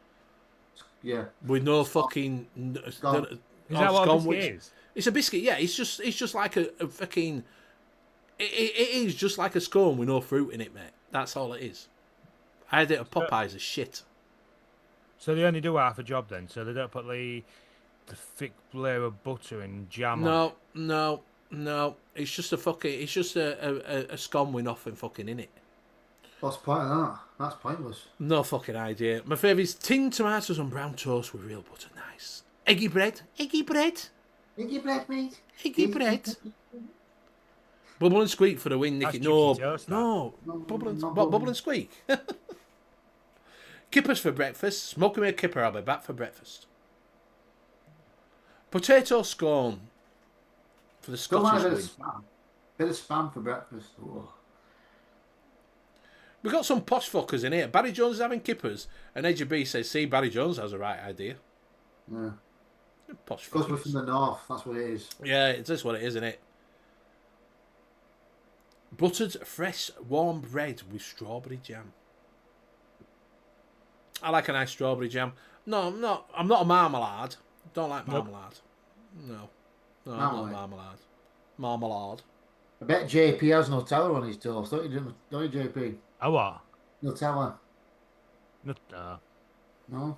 Yeah. with no fucking. Scone. Is that what scone, a biscuit is? It's a biscuit. Yeah, it's just like a fucking. It is just like a scone with no fruit in it, mate. That's all it is. I had it at Popeyes as shit. So they only do half a job then. So they don't put the thick layer of butter and jam on. No. It's just a fucking. It's just a scone with nothing fucking in it. What's the point of that? That's pointless. No fucking idea. My favourite is tin tomatoes on brown toast with real butter. Nice. Eggy bread. Eggy bread, mate. Eggy bread. Bubble and squeak for the win, Nicky. That's No, gypsy toast, that. no. No, Bubble and, not what, bubble. bubble and squeak. Kippers for breakfast. Smoking me a kipper. I'll be back for breakfast. Potato scone for the Don't mind Scottish a bit win. of spam. Bit of spam for breakfast. Oh. We've got some posh fuckers in here. Barry Jones is having kippers, and Edgy B says, see, Barry Jones has the right idea. Yeah. Posh Because we're fuckers. from the north, that's what it is. Yeah, it's just what it is, isn't it? Buttered, fresh, warm bread with strawberry jam. I like a nice strawberry jam. No, I'm not a marmalade. Don't like marmalade. No, I'm not Marmalade. marmalade. Marmalade. I bet JP has Nutella on his toast, don't you, JP? Oh what? Nutella. No. No?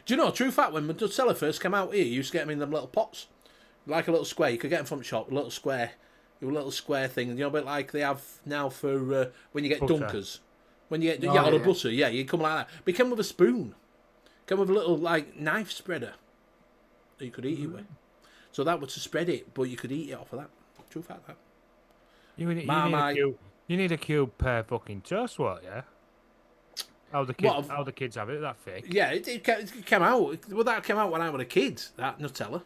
Do you know, true fact, when Nutella first came out here, you used to get them in them little pots. Like a little square. You could get them from the shop, a little square. A little square thing. You know, a bit like they have now for when you get Butter. Dunkers. When you get Oh, or the yeah. butter, yeah, you come like that. But it came with a spoon. Come with a little like knife spreader that you could eat it with. So that was to spread it, but you could eat it off of that. True fact, that. Marmite. You need a cube per fucking toast, what? Yeah. How the kids have it that thick? Yeah, it came out. Well, that came out when I was a kid. That Nutella.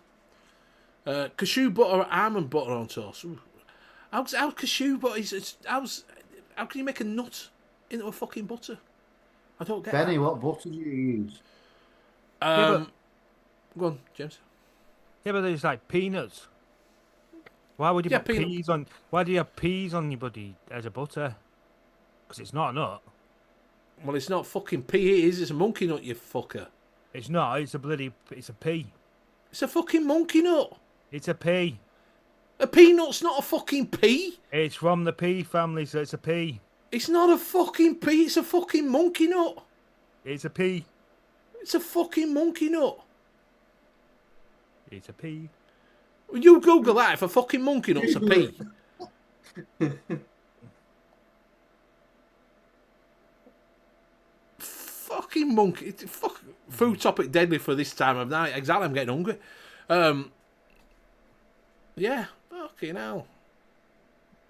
Cashew butter, almond butter on toast. Ooh. How cashew butter is? How can you make a nut into a fucking butter? I don't get Benny, that. what butter do you use? Go on, James. Yeah, but there's like peanuts. Why would you Yeah, put peas on? Why do you have peas on your buddy as a butter? Because it's not a nut. Well, it's not fucking pea. It is. It's a monkey nut, you fucker. It's not. It's a pea. It's a fucking monkey nut. It's a pea. A peanut's not a fucking pea. It's from the pea family, so it's a pea. It's not a fucking pea. It's a fucking monkey nut. It's a pea. It's a fucking monkey nut. It's a pea. You Google that if a fucking monkey nut's a pea. Fucking monkey. Fuck. Food topic deadly for this time of night. Exactly, I'm getting hungry. Yeah. Fucking hell.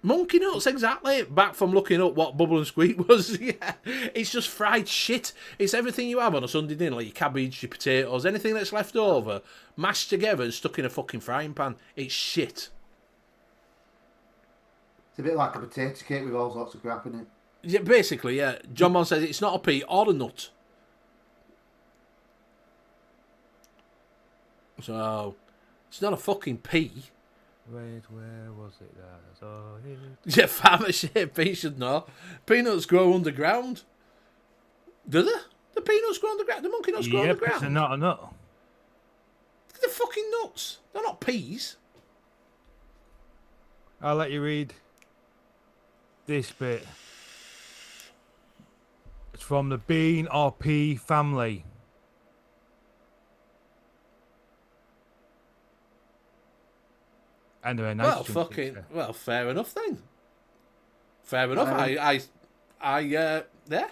Monkey nuts, exactly. Back from looking up what bubble and squeak was. Yeah, it's just fried shit. It's everything you have on a Sunday dinner, like your cabbage, your potatoes, anything that's left over, mashed together and stuck in a fucking frying pan. It's shit. It's a bit like a potato cake with all sorts of crap in it. Yeah, basically, yeah. John Mon says it's not a pea or a nut. So, it's not a fucking pea. Wait, where was it that I saw it? Yeah, farmer shaped pea should know. Peanuts grow underground. Do they? The peanuts grow underground. The monkey nuts grow Yep, underground. it's not a nut. They're fucking nuts. They're not peas. I'll let you read this bit. It's from the bean or pea family. And they're a nice Well, chunky, fucking. so. Well, fair enough then. Fair enough. Yeah.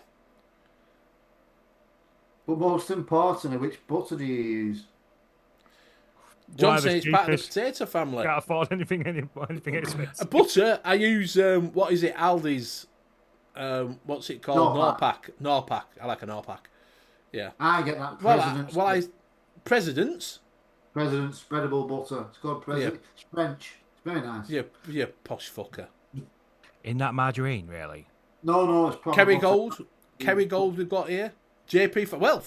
But most importantly, which butter do you use? John Whatever's says it's part of the cheapest. potato family. Can't afford anything expensive. Butter, I use what is it? Aldi's. What's it called? Norpac. Norpac. I like a Norpac. Yeah. I get that President's. President's spreadable butter. It's called President. Yeah. It's French. It's very nice. You posh fucker. In that margarine, really? No, it's proper Kerry butter. Gold. Kerry Gold we've got here. JP. Well,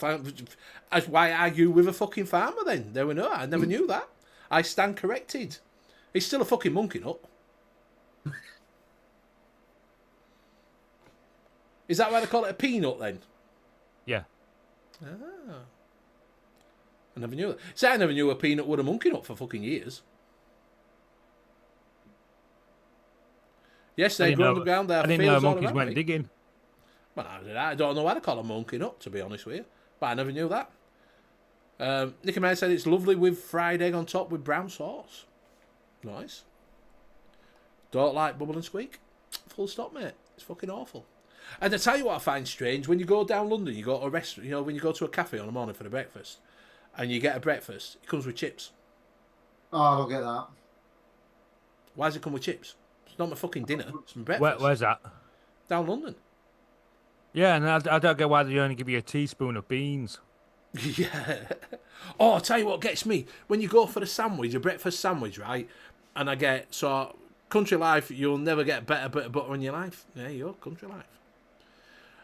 why argue with a fucking farmer then? There we know. I never knew that. I stand corrected. He's still a fucking monkey nut. Is that why they call it a peanut then? Yeah. Ah. I never knew that. See, I never knew a peanut was a monkey nut for fucking years. Yes, they grow on the ground. There I are didn't know fields all monkeys around went me. digging. Well, I don't know why they call them monkey nut, to be honest with you. But I never knew that. Nicky May said it's lovely with fried egg on top with brown sauce. Nice. Don't like bubble and squeak. Full stop, mate. It's fucking awful. And I tell you what I find strange, when you go down London, you go to a restaurant, when you go to a cafe on the morning for the breakfast, and you get a breakfast, it comes with chips. Oh, I don't get that. Why does it come with chips? It's not my fucking dinner. It's my breakfast. Where's that? Down London. Yeah, and I don't get why they only give you a teaspoon of beans. Yeah. Oh, I'll tell you what gets me. When you go for the sandwich, a breakfast sandwich, right? And I get, Country Life, you'll never get a better bit of butter in your life. There you go, Country Life.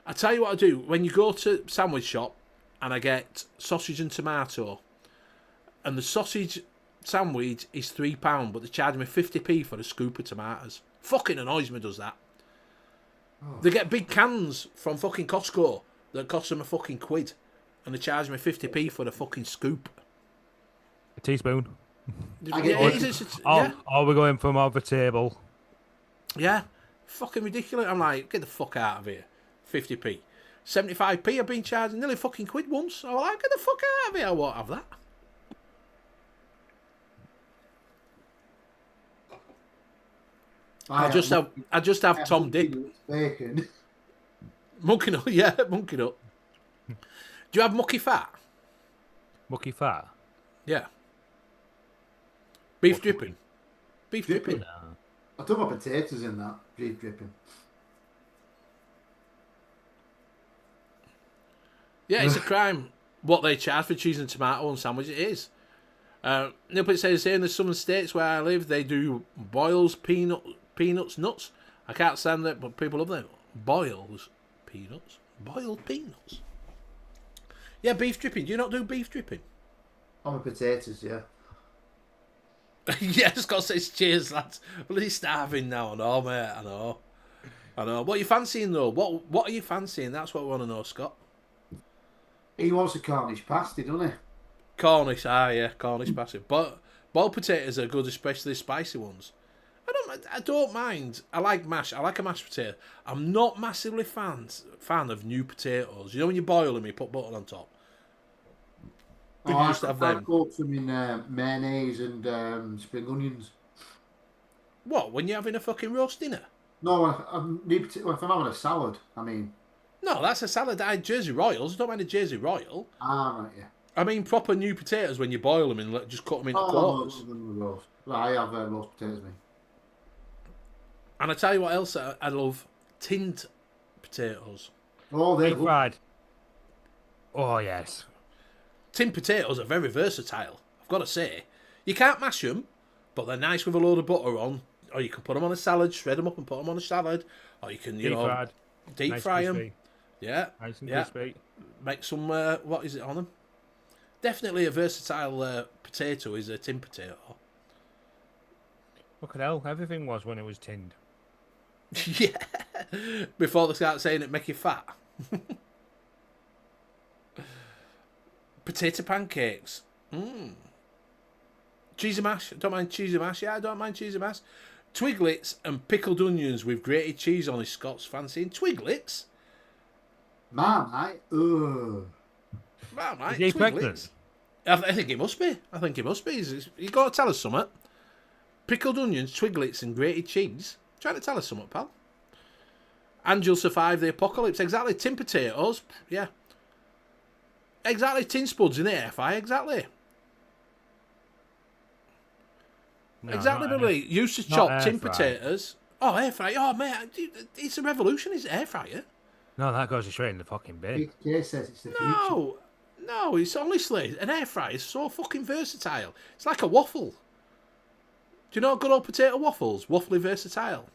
I tell you what I do. When you go to sandwich shop and I get sausage and tomato, and the sausage sandwich is £3, but they charge me 50p for a scoop of tomatoes. Fucking annoys me, does that. Oh. They get big cans from fucking Costco that cost them a fucking quid, and they charge me 50p for the fucking scoop. A teaspoon. Or we're going from over the table. Yeah. Fucking ridiculous. I'm like, get the fuck out of here. 50p. 75p I've been charging nearly fucking quid once. I'm like, get the fuck out of here. I won't have that. I just have Tom Dip. Bacon. Monkey nut, yeah, monkey nut. Do you have mucky fat? Mucky fat? Yeah. Beef dripping. Beef dripping. No. I put my potatoes in that. Beef dripping. Yeah, it's a crime what they charge for cheese and tomato on sandwich. It is. Nilpit says here in the southern states where I live, they do boils, peanuts, nuts. I can't stand it, but people love them. Boils, peanuts, boiled peanuts. Yeah, beef dripping. Do you not do beef dripping? On my potatoes, yeah. Yeah, just got to say cheers, lads. Bloody starving now. I know, mate. I know. What are you fancying though? What are you fancying? That's what we want to know, Scott. He wants a Cornish pasty, doesn't he? Cornish, yeah, Cornish pasty. But boiled potatoes are good, especially spicy ones. I don't mind. I like mash. I like a mashed potato. I'm not massively fan of new potatoes. You know when you boil them, you put butter on top. You just have them. I cook them in mayonnaise and spring onions. What? When you're having a fucking roast dinner? No, if I'm having a salad, I mean. No, that's a salad. I had Jersey Royals. I don't mind a Jersey Royal. Ah, right, yeah. I mean proper new potatoes when you boil them and just cut them into quarters. No, roast. Well, I have roast potatoes, mate. And I tell you what else I love: tinned potatoes. Oh, they're Deep good. fried. Oh yes. Tinned potatoes are very versatile. I've got to say, you can't mash them, but they're nice with a load of butter on. Or you can put them on a salad, shred them up and put them on a salad. Or you can, Deep fried. deep Nice fry them. crispy. Yeah, Nice and yeah. crispy. Make some, what is it on them? Definitely a versatile potato is a tinned potato. Look at hell, everything was when it was tinned. Yeah. Before they start saying it make you fat. Potato pancakes. Cheesy mash. Don't mind cheesy mash. Yeah, I don't mind cheesy mash. Twiglets and pickled onions with grated cheese on is Scott's fancy. And Twiglets? Marmite? Ugh. Well, mate, Is he Twiglets. pregnant? I think he must be. I think he must be. You got to tell us something. Pickled onions, Twiglets and grated cheese. Trying to tell us something, pal. And you'll survive the apocalypse. Exactly. Tin potatoes. Yeah. Exactly. Tin spuds in the air fryer. Exactly. No, Exactly, not Billy. Used to not chop air tin fry. potatoes. Oh, air fryer. Oh, mate. It's a revolution. It's air fryer. No, that goes straight in the fucking bin. BK says it's the future. No. No, it's honestly, an air fryer is so fucking versatile. It's like a waffle. Do you know good old potato waffles? Waffly versatile.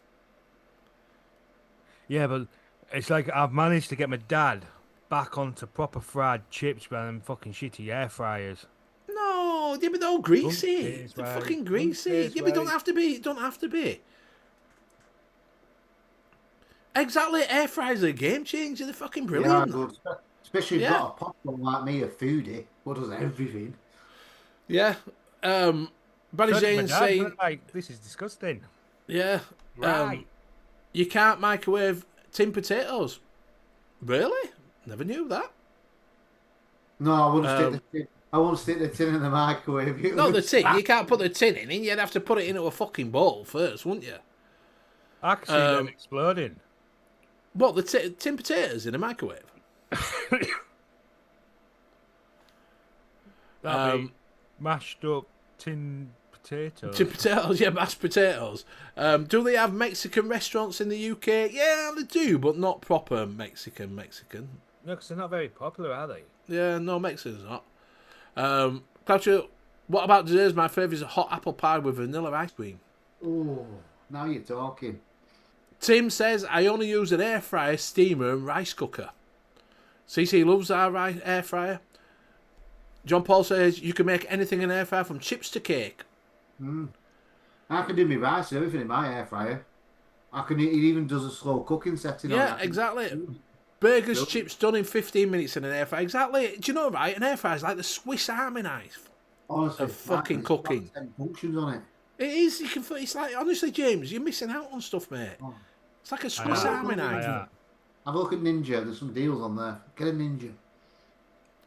Yeah, but it's like I've managed to get my dad back onto proper fried chips rather than fucking shitty air fryers. No, yeah, but they're all greasy. Taste They're right. fucking greasy. Taste Yeah, but it don't right. have to be. It don't have to be. Exactly, air fryers are a game changer. They're fucking Yeah, brilliant. good. Especially if Yeah. you've got a popcorn like me, a foodie, what does everything? Yeah. Barry So did my Jane's dad, saying, but, like, this is disgusting. yeah, Right. you can't microwave tin potatoes. Really? Never knew that. No, I wouldn't stick the tin. I won't stick the tin in the microwave. It No, would the tin. You snap. can't put the tin in. You'd have to put it into a fucking bowl first, wouldn't you? I can see them exploding. What, the tin potatoes in a microwave? That'd be mashed up tin potatoes. Tin potatoes, yeah, mashed potatoes. Do they have Mexican restaurants in the UK? Yeah, they do, but not proper Mexican. No, because they're not very popular, are they? Yeah, no, Mexican's not. Claudio, what about desserts? My favourite is a hot apple pie with vanilla ice cream. Oh, now you're talking. Tim says, I only use an air fryer, steamer and rice cooker. CC loves our air fryer. John Paul says, you can make anything in air fryer from chips to cake. I can do my rice and everything in my air fryer. It even does a slow cooking setting on it. Yeah, exactly. Burgers, chips done in 15 minutes in an air fryer. Exactly. Do you know, right? An air fryer is like the Swiss Army knife Honestly, of fucking it's got cooking. 10 functions on it. It is. You can. It's like, honestly, James, you're missing out on stuff, mate. Oh. It's like a Swiss know. Army knife. Yeah. Have a look at Ninja. There's some deals on there. Get a Ninja.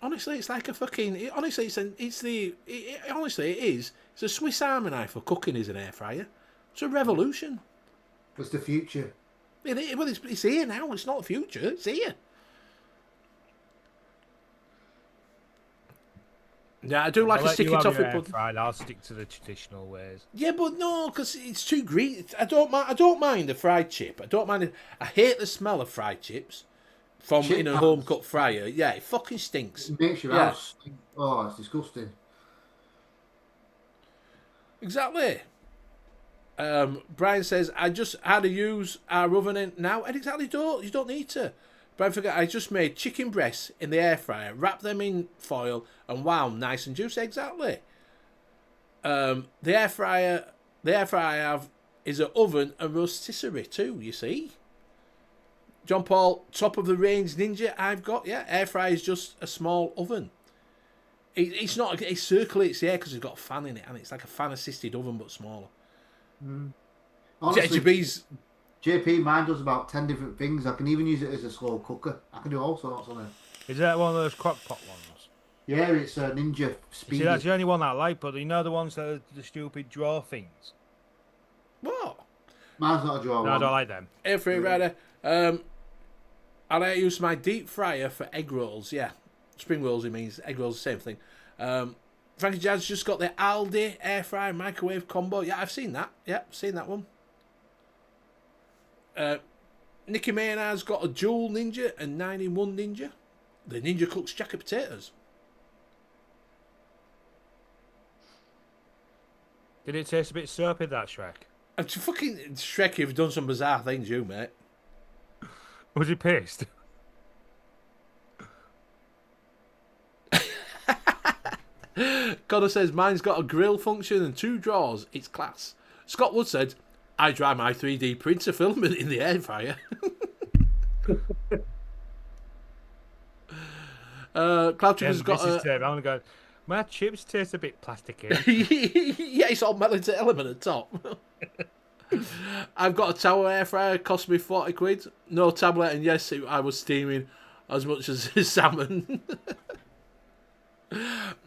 Honestly, it's like a fucking. Honestly, honestly, it is. It's a Swiss Army knife for cooking. Is an air fryer. It's a revolution. It's the future. Well, it's here now. It's not the future. It's here. Yeah, I do like I'll a let sticky you have toffee your air pudding. fried. I'll stick to the traditional ways. Yeah, but no, because it's too greasy. I don't mind the fried chip. I don't mind it. I hate the smell of fried chips from Chip in a pans. home cooked fryer. Yeah, it fucking stinks. It makes your Yeah. house stink. Oh, it's disgusting. Exactly. Brian says, I just had to use our oven in now. And exactly, you don't need to. Brian forget, I just made chicken breasts in the air fryer, wrapped them in foil, and wow, nice and juicy. Exactly. The air fryer I have is an oven and rotisserie too. You see, John Paul, top of the range Ninja I've got. Yeah, air fryer is just a small oven. It's not. It circulates the air because it's got a fan in it, and it's like a fan assisted oven but smaller. Honestly, JB's. JP, mine does about 10 different things. I can even use it as a slow cooker. I can do all sorts on it. Is that one of those crock pot ones? Yeah, it's a Ninja You Speed. see, that's the only one I like, but you know the ones that are the stupid draw things? What? Mine's not a draw No, I one. don't like them. Air fryer rider. I like to use my deep fryer for egg rolls. Yeah, spring rolls. It means egg rolls, the same thing. Frankie Jazz just got the Aldi air fryer microwave combo. Yeah, I've seen that. Yeah, seen that one. Nicki Maynard's got a dual Ninja and 9-in-1 Ninja. The Ninja cooks jacket potatoes. Did it taste a bit soapy, that Shrek? I'm fucking Shrek, you've done some bizarre things, you, mate. Was he pissed? Connor says, mine's got a grill function and 2 drawers. It's class. Scott Wood said, I dry my 3D printer filament in the air fryer. Cloud Trigger's got I'm gonna go. My chips taste a bit plasticky. Yeah, it's all melted element at top. I've got a tower air fryer, cost me 40 quid. No tablet, and yes, I was steaming as much as salmon.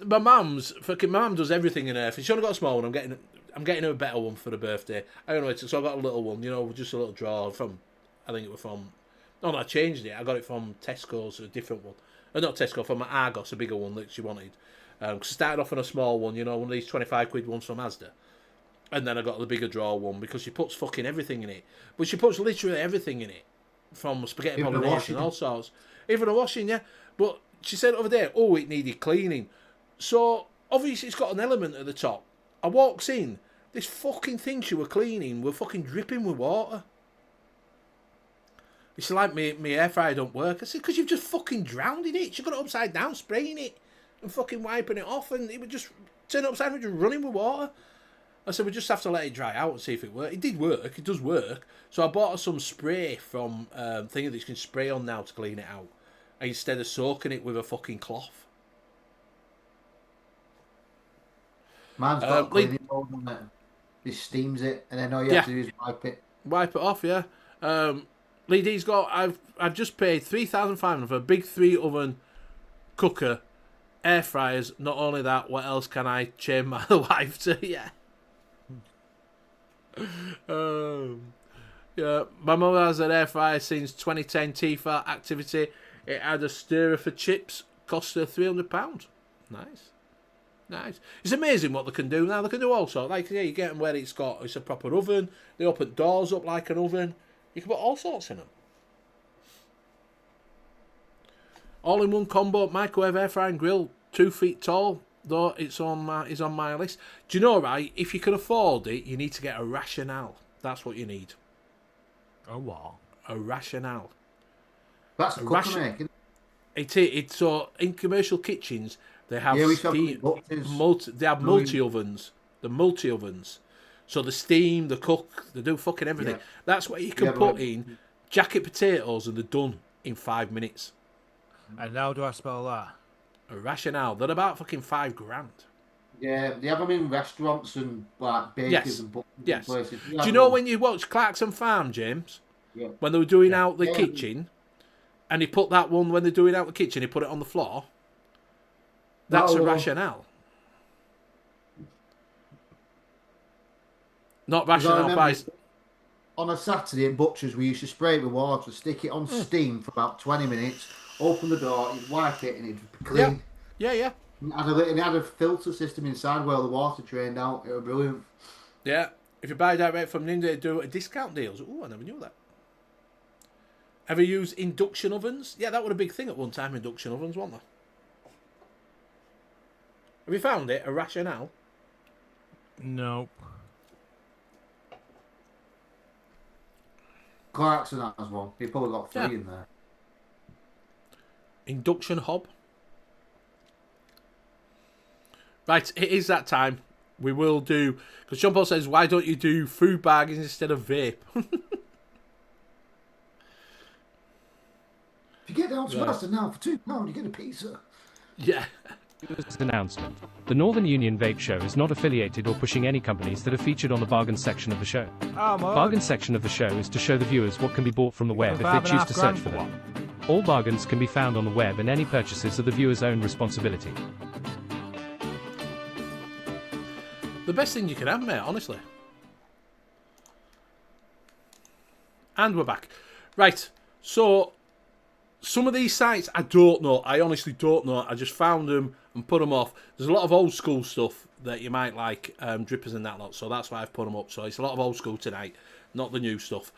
My mum does everything in her. She's only got a small one. I'm getting her a better one for the birthday. I don't know. So I got a little one, just a little drawer from. I think it was from. Oh no, I changed it. I got it from Tesco's, a different one. Not Tesco, from Argos, a bigger one that she wanted. Because I started off on a small one, one of these 25 quid ones from Asda. And then I got the bigger drawer one because she puts fucking everything in it. But she puts literally everything in it. From spaghetti bolognese and all sorts. Even a washing, yeah. But she said the other day, it needed cleaning. So, obviously it's got an element at the top. I walks in, this fucking thing she were cleaning were fucking dripping with water. It's like my air fryer don't work. I said, because you've just fucking drowned in it. She got it upside down, spraying it and fucking wiping it off, and it would just turn it upside down, just running with water. I said, we just have to let it dry out and see if it works. It did work. It does work. So I bought her some spray from thing that you can spray on now to clean it out, instead of soaking it with a fucking cloth. Mine's got a cleaning mode on it. It steams it, and then all you have to do is wipe it. Wipe it off, yeah. Lee D's got. I've just paid $3,500 for a big 3-oven cooker, air fryers. Not only that, what else can I chain my wife to? Yeah. Yeah. My mum has an air fryer since 2010. Tifa activity. It had a stirrer for chips. Cost her £300. Nice. It's amazing what they can do now. They can do all sorts. Like, you get them where it's a proper oven. They open doors up like an oven. You can put all sorts in them. All-in-one combo microwave air fryer and grill, 2 feet tall. Though it's on my list. Do you know, right? If you can afford it, you need to get a rationale. That's what you need. A what? A rationale. That's a cooker making. It's so in commercial kitchens they have multi ovens. The multi ovens. So the steam, the cook, they do fucking everything. Yeah. That's what you can put in jacket potatoes, and they're done in 5 minutes. And how do I spell that? A rationale. They're about fucking $5,000. Yeah, they have them in restaurants and like bakers and places. Do you know when you watch Clarkson Farm, James? Yeah. When they were doing out the kitchen, and he put that one when they're doing out the kitchen, he put it on the floor. That's a rationale. Not rationale price. On a Saturday at Butcher's, we used to spray it with water, stick it on steam for about 20 minutes, open the door, you'd wipe it, and it'd be clean. Yeah. It had a filter system inside where the water drained out. It was brilliant. Yeah. If you buy direct from Ninja, they do discount deals. Ooh, I never knew that. Ever used induction ovens? Yeah, that was a big thing at one time, induction ovens, wasn't there? Have you found it? A rationale? Nope. Clarkson has one. He probably got 3 in there. Induction hob. Right, it is that time. We will do... Because John Paul says, why don't you do food bargains instead of vape? If you get down to Asda now for £2, you get a pizza. Yeah. Announcement. The Northern Union Vape Show is not affiliated or pushing any companies that are featured on the bargain section of the show. Bargain section of the show is to show the viewers what can be bought from the web if they choose to search for them. All bargains can be found on the web, and any purchases are the viewer's own responsibility. The best thing you can have, mate, honestly. And we're back. Right, so some of these sites, I don't know. I honestly don't know. I just found them and put them off. There's a lot of old school stuff that you might like, drippers and that lot, so that's why I've put them up. So it's a lot of old school tonight. not the new stuff.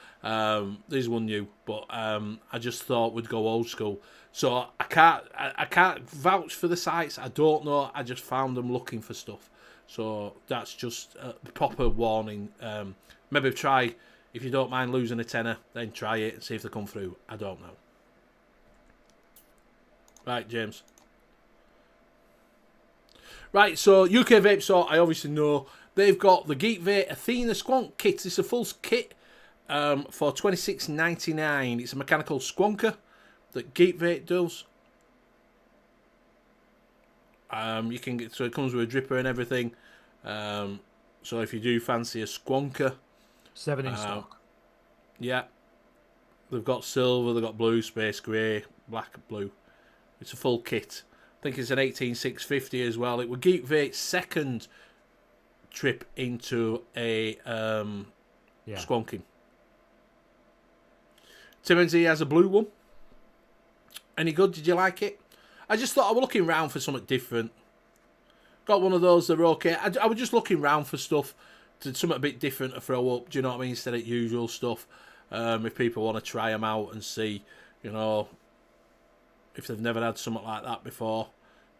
This one new, but I just thought we'd go old school. So I can't vouch for the sites. I don't know. I just found them looking for stuff. So that's just a proper warning. Maybe try, if you don't mind losing a tenner, then try it and see if they come through. I don't know. Right, James. Right, so UK Vape Show, I obviously know. They've got the Geek Vape Athena Squonk kit. It's a full kit for $26.99. It's a mechanical squonker that Geek Vape does. You can get, so it comes with a dripper and everything. So if you do fancy a squonker, 7 in stock. Yeah, they've got silver, they've got blue, space grey, black, blue. It's a full kit. I think it's an 18650 as well. It was Geek Vape's second trip into a squonking. Timothy has a blue one. Any good? Did you like it? I just thought I was looking around for something different. Got one of those that are okay. I was just looking around for stuff, to something a bit different to throw up. Do you know what I mean? Instead of usual stuff. If people want to try them out and see, you know, if they've never had something like that before.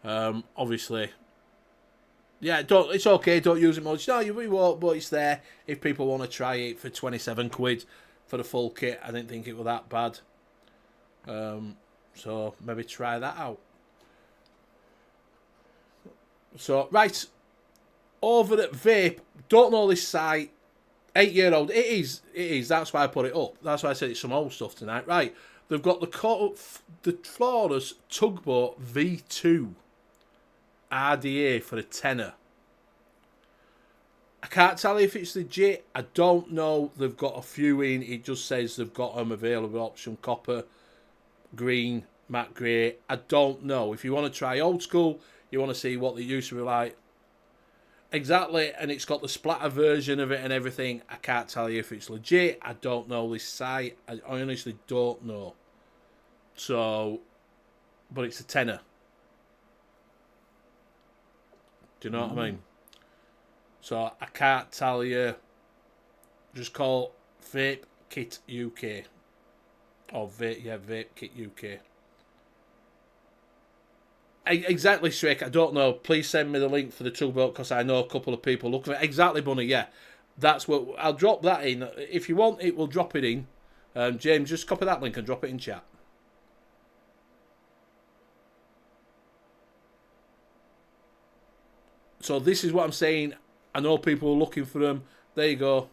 Obviously, yeah, it's okay. Don't use it much. No, we won't. But it's there if people want to try it for 27 quid for the full kit. I didn't think it was that bad. So maybe try that out. So, right, over at Vape, don't know this site, 8-year-old, it is, that's why I put it up, that's why I said it's some old stuff tonight. Right, they've got the Flawless Tugboat V2 RDA for a tenner. I can't tell you if it's legit, I don't know, they've got a few in, it just says they've got them available option, copper, green, matte grey, I don't know. If you want to try old school, you want to see what they used to be like. Exactly, and it's got the splatter version of it and everything. I can't tell you if it's legit. I don't know this site. I honestly don't know. So, but it's a tenner. Do you know what I mean? So, I can't tell you. Just call Vape Kit UK. Or Vape Kit UK. Exactly, Shrek. I don't know. Please send me the link for the tugboat because I know a couple of people looking for it. Exactly, Bunny. Yeah, that's what I'll drop that in. If you want it, we'll drop it in. James, just copy that link and drop it in chat. So this is what I'm saying. I know people are looking for them. There you go.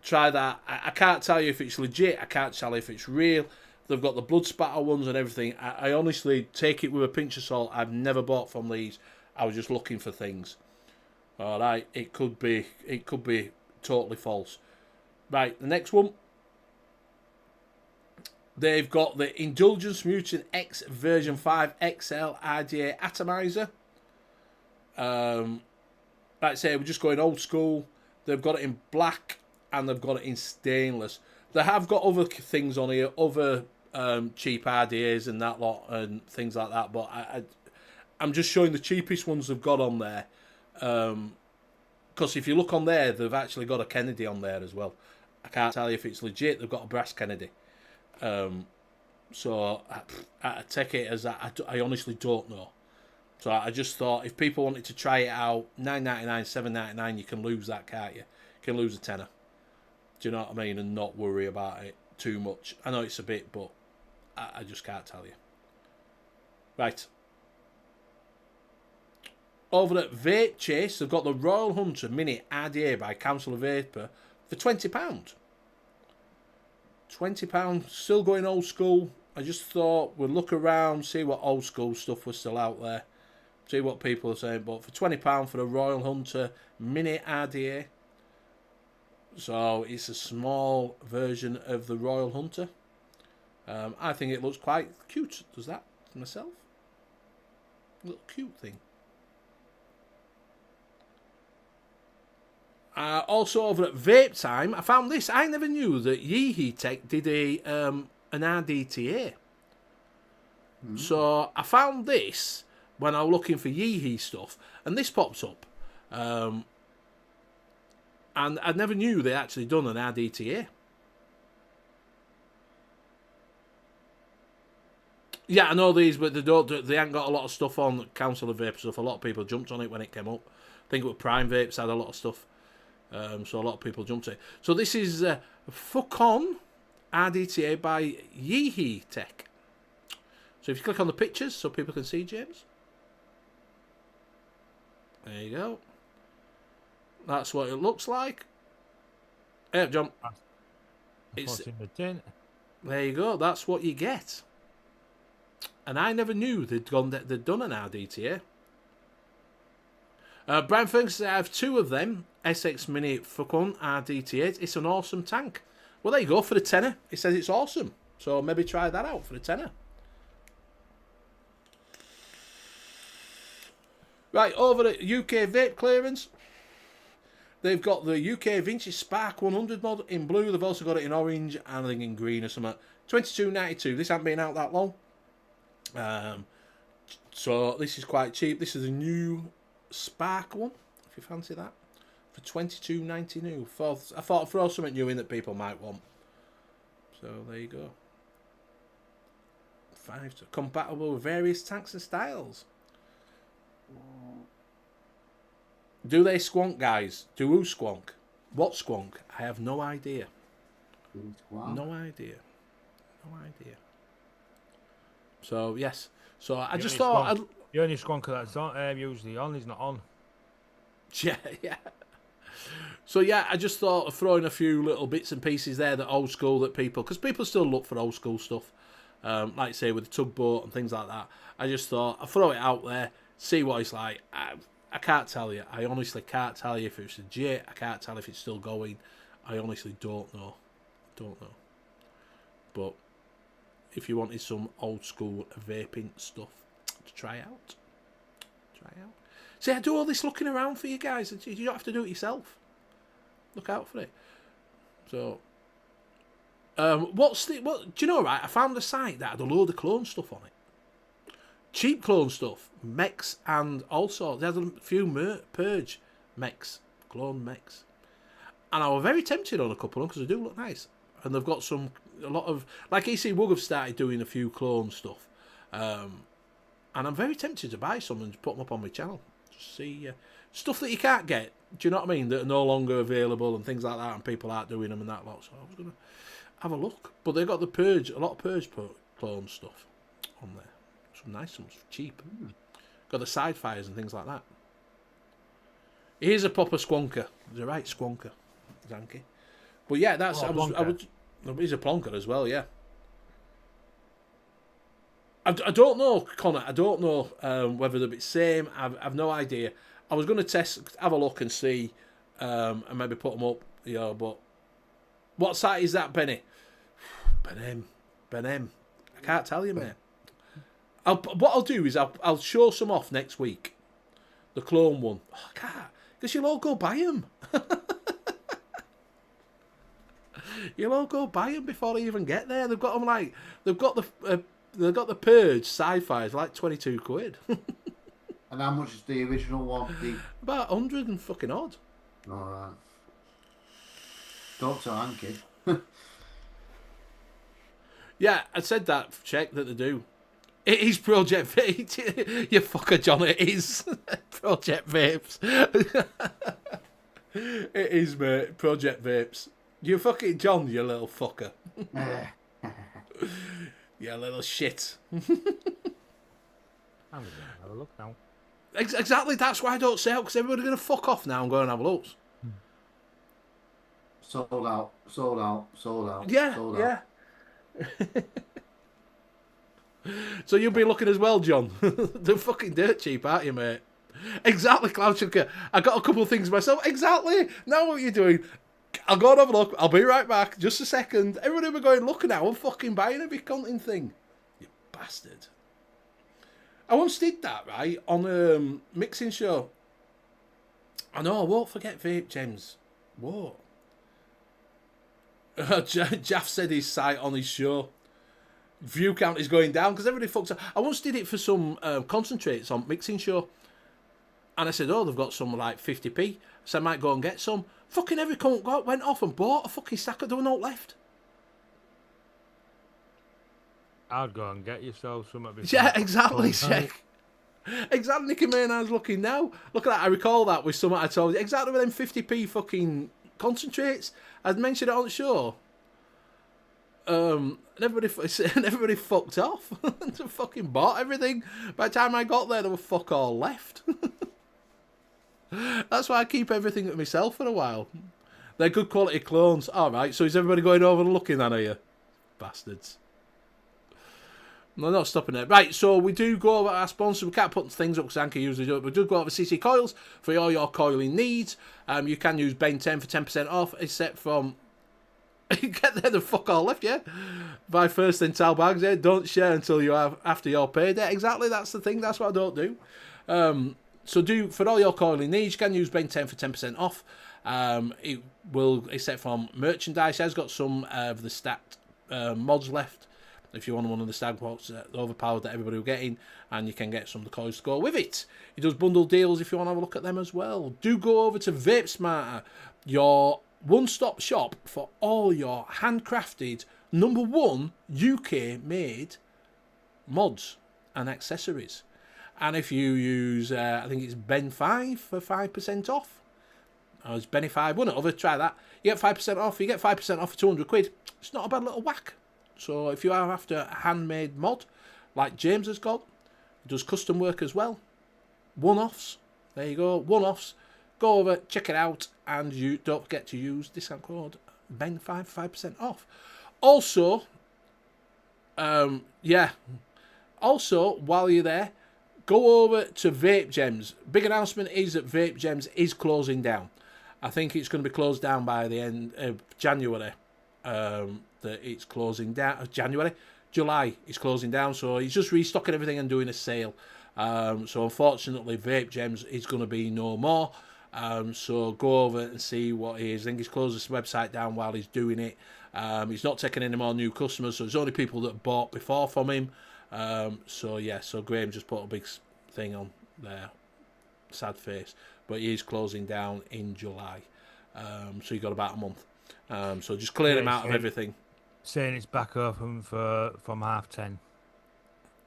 Try that. I can't tell you if it's legit. I can't tell you if it's real. They've got the blood spatter ones and everything. I honestly take it with a pinch of salt. I've never bought from these. I was just looking for things. All right, it could be totally false. Right, the next one. They've got the Indulgence Mutant X version 5 XL RDA atomizer. Like I say, we're just going old school. They've got it in black and they've got it in stainless. They have got other things on here, other cheap RDAs and that lot and things like that, but I'm just showing the cheapest ones they've got on there. Because if you look on there, they've actually got a Kennedy on there as well. I can't tell you if it's legit. They've got a brass Kennedy. So I take it as that. I honestly don't know. So I just thought if people wanted to try it out, $9.99, $7.99, you can lose that, can't you? You can lose a tenner. Do you know what I mean? And not worry about it too much. I know it's a bit, but I just can't tell you. Right. Over at Vape Chase, they've got the Royal Hunter Mini RDA by Council of Vapor for £20. £20, still going old school. I just thought we'd look around, see what old school stuff was still out there. See what people are saying. But for £20 for the Royal Hunter Mini RDA. So it's a small version of the Royal Hunter. I think it looks quite cute. Does that myself? Little cute thing. Also over at Vape Time, I found this. I never knew that E-cig did an RDTA. So I found this when I was looking for Yeehee stuff, and this pops up. And I never knew they actually done an RDTA. Yeah, I know these, but they ain't got a lot of stuff on Council of Vape stuff. A lot of people jumped on it when it came up. I think it was Prime Vapes had a lot of stuff. So a lot of people jumped it. So this is Fuck On RDTA by Yeehee Tech. So if you click on the pictures so people can see, James. There you go. That's what it looks like. Hey, John. It's in the tin. There you go. That's what you get. And I never knew they'd done an RDTA. Brian Ferguson, I have 2 of them. SX Mini Fucon RDTA. It's an awesome tank. Well, there you go for the tenner. It says it's awesome. So maybe try that out for the tenner. Right, over at UK Vape Clearance. They've got the UK Vintage Spark 100 mod in blue. They've also got it in orange and I think in green or something. $22.92. This hasn't been out that long. So this is quite cheap. This is a new Spark one, if you fancy that, for $22.99. I thought I'd throw something new in that people might want. So there you go. 5 compatible with various tanks and styles. Do they squonk, guys? Do who squonk? What squonk? I have no idea. No idea. No idea. So yes. So I just thought the only squonker that's on, usually on is not on. Yeah, yeah. So yeah, I just thought of throwing a few little bits and pieces there that old school that people, because people still look for old school stuff, like say with the tugboat and things like that. I just thought I'd throw it out there, see what it's like. I can't tell you. I honestly can't tell you if it's legit. I can't tell if it's still going. I honestly don't know. Don't know. But if you wanted some old school vaping stuff to try out. See, I do all this looking around for you guys. You don't have to do it yourself. Look out for it. So, do you know, right? I found a site that had a load of clone stuff on it. Cheap clone stuff, mechs, and also they had a few purge mechs, clone mechs, and I was very tempted on a couple of them because they do look nice, and they've got a lot of, like E-cig have started doing a few clone stuff, and I'm very tempted to buy some and put them up on my channel. Just see stuff that you can't get. Do you know what I mean? That are no longer available and things like that, and people aren't doing them and that lot. So I was gonna have a look, but they've got the purge, a lot of purge clone stuff on there. Some nice ones, cheap. Got the side fires and things like that. Here's a proper squonker. He's a right squonker, Hanky. But yeah, that's I would. He's a plonker as well, yeah. I don't know, Connor. I don't know whether they're the same. I've no idea. I was going to have a look and see, and maybe put them up. You know, but what site is that, Benny? Benem. I can't tell you, mate. What I'll do is I'll show some off next week. The clone one. Oh, I can't, because you'll all go buy them. You'll all go buy them before they even get there. They've got them like they've got the purge sci-fi like £22. And how much is the original one? About 100 and fucking odd. All right. Talk to Hanky. Yeah, I said that. Check that they do. It is Project Vapes. You fucker, John. It is Project Vapes. It is, mate. Project Vapes. You fucking John, you little fucker. You little shit. I'm going to have a look now. Exactly. That's why I don't say out, because everybody's going to fuck off now and go and have a look. Sold out. Yeah, sold yeah. So you'll be looking as well, John. They're fucking dirt cheap, aren't you, mate? Exactly, Cloud Chucker. I got a couple of things myself. Exactly. Now what you're doing. I'll go and have a look. I'll be right back. Just a second. Everybody will be going, look now, I'm fucking buying every cunting thing. You bastard. I once did that, right, on a mixing show. I know, I won't forget Vape Gems. Whoa. Jaff said his site on his show. View count is going down because everybody fucks up. I once did it for some concentrates on mixing show. And I said, oh, they've got some like 50p. So I might go and get some. Fucking every cunt went off and bought a fucking stack of dough left. I'd go and get yourself something. Yeah, exactly, Sheck. Exactly, Nicky Maynard's looking now. Look at that, I recall that with something I told you. Exactly with them 50p fucking concentrates. I'd mentioned it on the show. And everybody fucked off. They fucking bought everything. By the time I got there were fuck all left. That's why I keep everything to myself for a while. They're good quality clones. Alright, so is everybody going over and looking then, are you? Bastards. No, not stopping it. Right, so we do go over our sponsor. We can't put things up because HANKY usually do it. We do go over CC Coils for all your coiling needs. You can use Ben 10 for 10% off, except from... Get there, the fuck all left, yeah? Buy first, then tell bags, yeah? Don't share until you have after your payday. Exactly, that's the thing. That's what I don't do. So do, for all your coiling needs, you can use Ben 10 for 10% off. It will, except from merchandise. It has got some of the stacked mods left. If you want one of the stag pots, overpowered that everybody will get in, and you can get some of the coils to go with it. He does bundle deals if you want to have a look at them as well. Do go over to Vape Smarter, your one-stop shop for all your handcrafted, #1 UK-made mods and accessories. And if you use, I think it's Ben 5 for 5% off. Or it's Benny 5, wouldn't it? Over, try that. You get 5% off. You get 5% off for 200 quid. It's not a bad little whack. So if you are after a handmade mod, like James has got, he does custom work as well. One-offs. There you go. One-offs. Go over, check it out, and you don't forget to use discount code Ben5 for 5% off. Also, yeah. Also, while you're there, go over to Vape Gems. Big announcement is that Vape Gems is closing down. I think it's going to be closed down by the end of January. That it's closing down. July it's closing down. So he's just restocking everything and doing a sale. So unfortunately, Vape Gems is going to be no more. So go over and see what he is. I think he's closed this website down while he's doing it. He's not taking any more new customers. So it's only people that bought before from him. So yeah, so Graham just put a big thing on there, sad face, but he is closing down in July. So you got about a month. So just clear him out of everything. Saying it's back open from 10:30.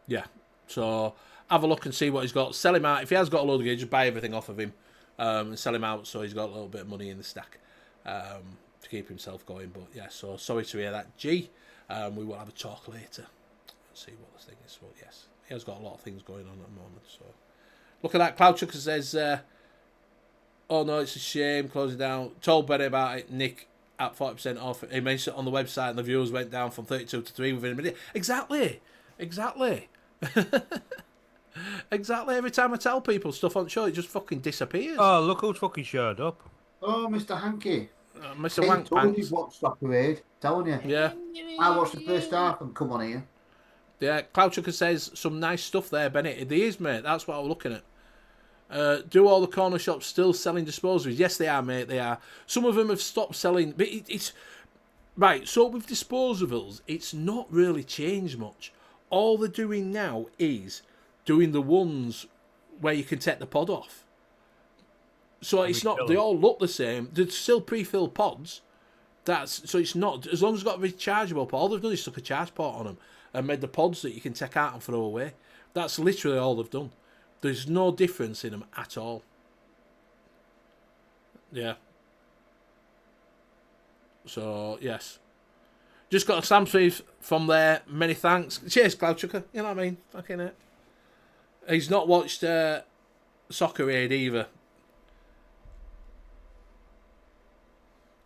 Yeah. So have a look and see what he's got. Sell him out. If he has got a load of gear, just buy everything off of him and sell him out so he's got a little bit of money in the stack to keep himself going. But yeah, so sorry to hear that, G. We will have a talk later. See what the thing is. But yes, he has got a lot of things going on at the moment. So look at that. Cloud Chucker says, oh no, it's a shame closing down. Told Benny about it, Nick, at 40% off. He mentioned it on the website and the viewers went down from 32 to 3 within a minute. Exactly. Exactly. Every time I tell people stuff on the show, it just fucking disappears. Oh, look who's fucking showed up. Oh, Mr. Hanky. Mr. Wank Pants. Watch Stop Parade, telling you. Yeah. I watched the first half and come on here. Yeah, Cloud Chucker says some nice stuff there, Bennett. There is, mate. That's what I'm looking at. Do all the corner shops still selling disposables? Yes, they are, mate. They are. Some of them have stopped selling. But it's right. So with disposables, it's not really changed much. All they're doing now is doing the ones where you can take the pod off. So it's not. They all look the same. They're still pre-filled pods. So it's not, as long as it's got a rechargeable pod. All they've done is stuck a charge port on them and made the pods that you can take out and throw away. That's literally all they've done. There's no difference in them at all. Yeah. So, yes. Just got a Samsung from there. Many thanks. Cheers, Cloud Chucker. You know what I mean? Fucking it. He's not watched Soccer Aid either.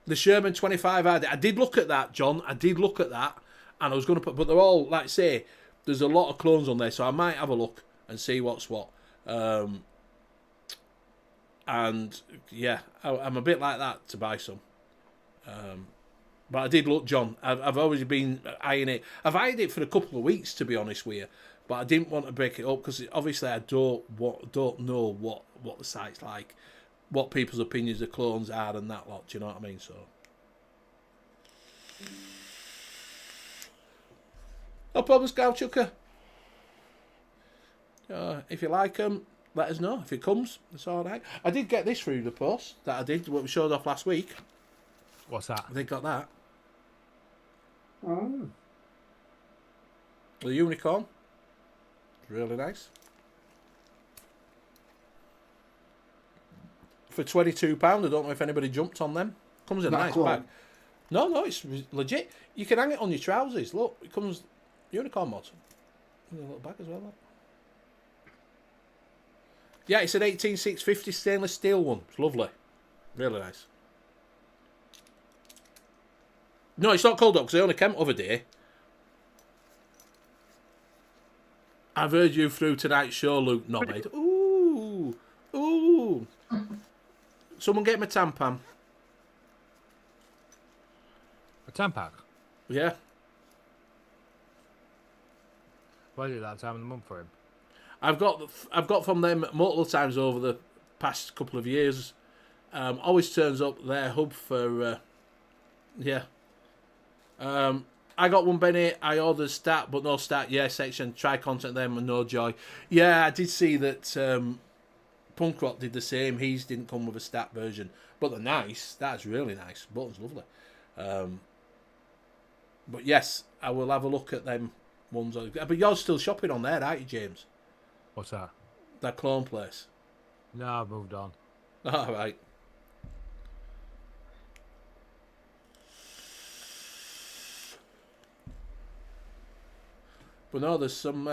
The Sherman 25 I did look at that, John. I did look at that. And I was going to put... But they're all, like I say, there's a lot of clones on there. So I might have a look and see what's what. And, yeah, I'm a bit like that to buy some. But I did look, John. I've always been eyeing it. I've eyed it for a couple of weeks, to be honest with you. But I didn't want to break it up because obviously I don't know what the site's like, what people's opinions of clones are and that lot. Do you know what I mean? So, no problems, Gal Chucker. If you like them, let us know. If it comes, it's all right. I did get this through the post that I did, what we showed off last week. What's that? I think got that. Oh. The unicorn. Really nice. For £22, I don't know if anybody jumped on them. Comes in a nice bag. No, it's legit. You can hang it on your trousers. Look, it comes unicorn mod. In a little bag as well. Look. Yeah, it's an 18650 stainless steel one. It's lovely. Really nice. No, it's not cold up because I only came over day. I've heard you through tonight's show, Luke Nobbed. Ooh. Ooh. Someone get me a tampon. A Tampac? Yeah. Why is it that time of the month for him? I've got from them multiple times over the past couple of years. Always turns up their hub for yeah. I got one, Benny. I ordered stat, but no stat. Yeah, section. Try contact them and no joy. Yeah, I did see that Punk Rock did the same. He's didn't come with a stat version, but they're nice. That's really nice. Button's lovely. But yes, I will have a look at them ones. But you're still shopping on there, aren't you, James? What's that? That clone place. No, I've moved on. All right. But no, there's some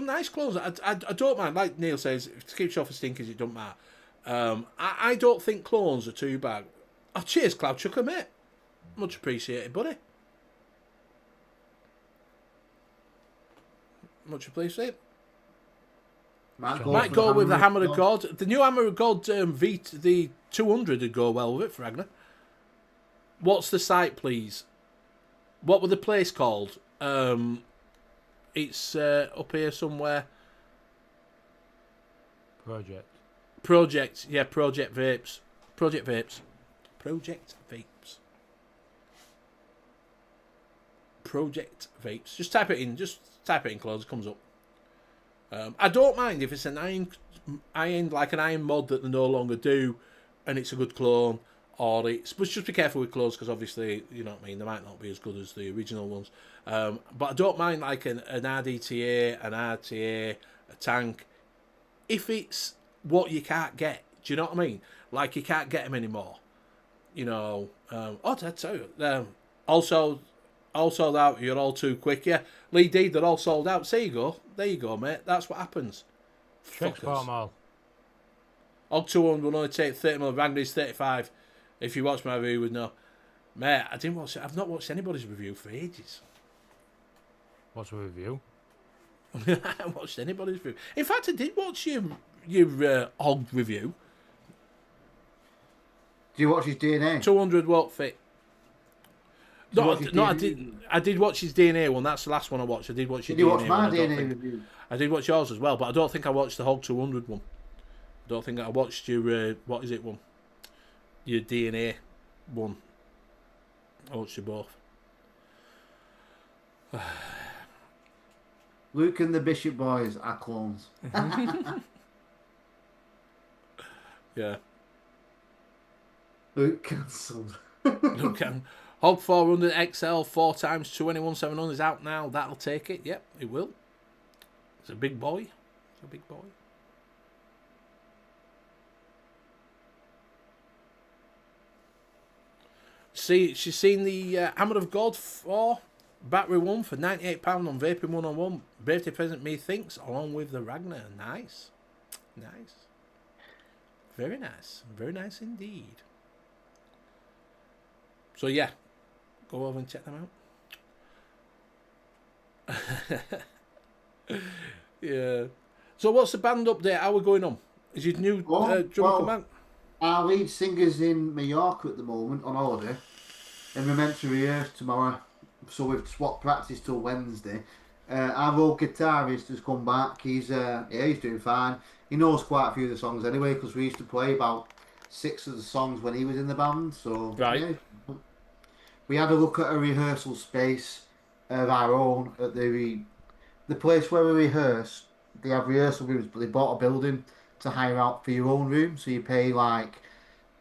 nice clothes. I don't mind. Like Neil says, if it keeps you off of stinkers, it don't matter. I don't think clones are too bad. Oh, cheers, Cloud Chucker, mate. Much appreciated, buddy. Much appreciated. Might go with the Hammer of God. The new Hammer of God the 200 would go well with it, Fragner. What's the site, please? What were the place called? It's up here somewhere. Project, yeah, Project Vapes. Project Vapes. Project Vapes. Project Vapes. Just type it in, clothes, it comes up. I don't mind if it's an iron like an iron mod that they no longer do, and it's a good clone, or it's. But just be careful with clothes because obviously, you know what I mean. They might not be as good as the original ones. But I don't mind like an RDTA, an RTA, a tank, if it's what you can't get. Do you know what I mean? Like you can't get them anymore. You know. Did I tell you? All sold out. You're all too quick. Yeah, Lee D, they're all sold out. So there you go, mate. That's what happens. All. Og 200 will only take 30 mil. Ragnary's 35. If you watch my review, you would know. Mate, I didn't watch it. I've not watched anybody's review for ages. What's a review? I haven't watched anybody's review. In fact, I did watch your Og review. Do you watch his DNA? 200 won't fit. No, I didn't. I did watch his DNA one. That's the last one I watched. I did watch your DNA one. Did you watch my DNA review? I did watch yours as well, but I don't think I watched the Hog 200 one. I don't think I watched your what is it one? Your DNA one. I watched you both. Luke and the Bishop Boys are clones. Yeah. Luke cancelled. Luke can. Hog 400 XL 4 times 21700 is out now. That'll take it. Yep, it will. It's a big boy. It's a big boy. See, she's seen the Hammer of God 4 battery 1 for £98 on Vaping 101. Birthday present, me thinks, along with the Ragnar. Nice. Nice. Very nice. Very nice indeed. So, yeah. Go over and check them out. Yeah. So, what's the band update? How are we going on? Is your new drummer come out? Our lead singer's in Mallorca at the moment on holiday, and we're meant to rehearse tomorrow. So we've swapped practice till Wednesday. Our old guitarist has come back. He's doing fine. He knows quite a few of the songs anyway because we used to play about 6 of the songs when he was in the band. So right. Yeah. We had a look at a rehearsal space of our own at the place where we rehearse. they have rehearsal rooms, but they bought a building to hire out for your own room. So you pay like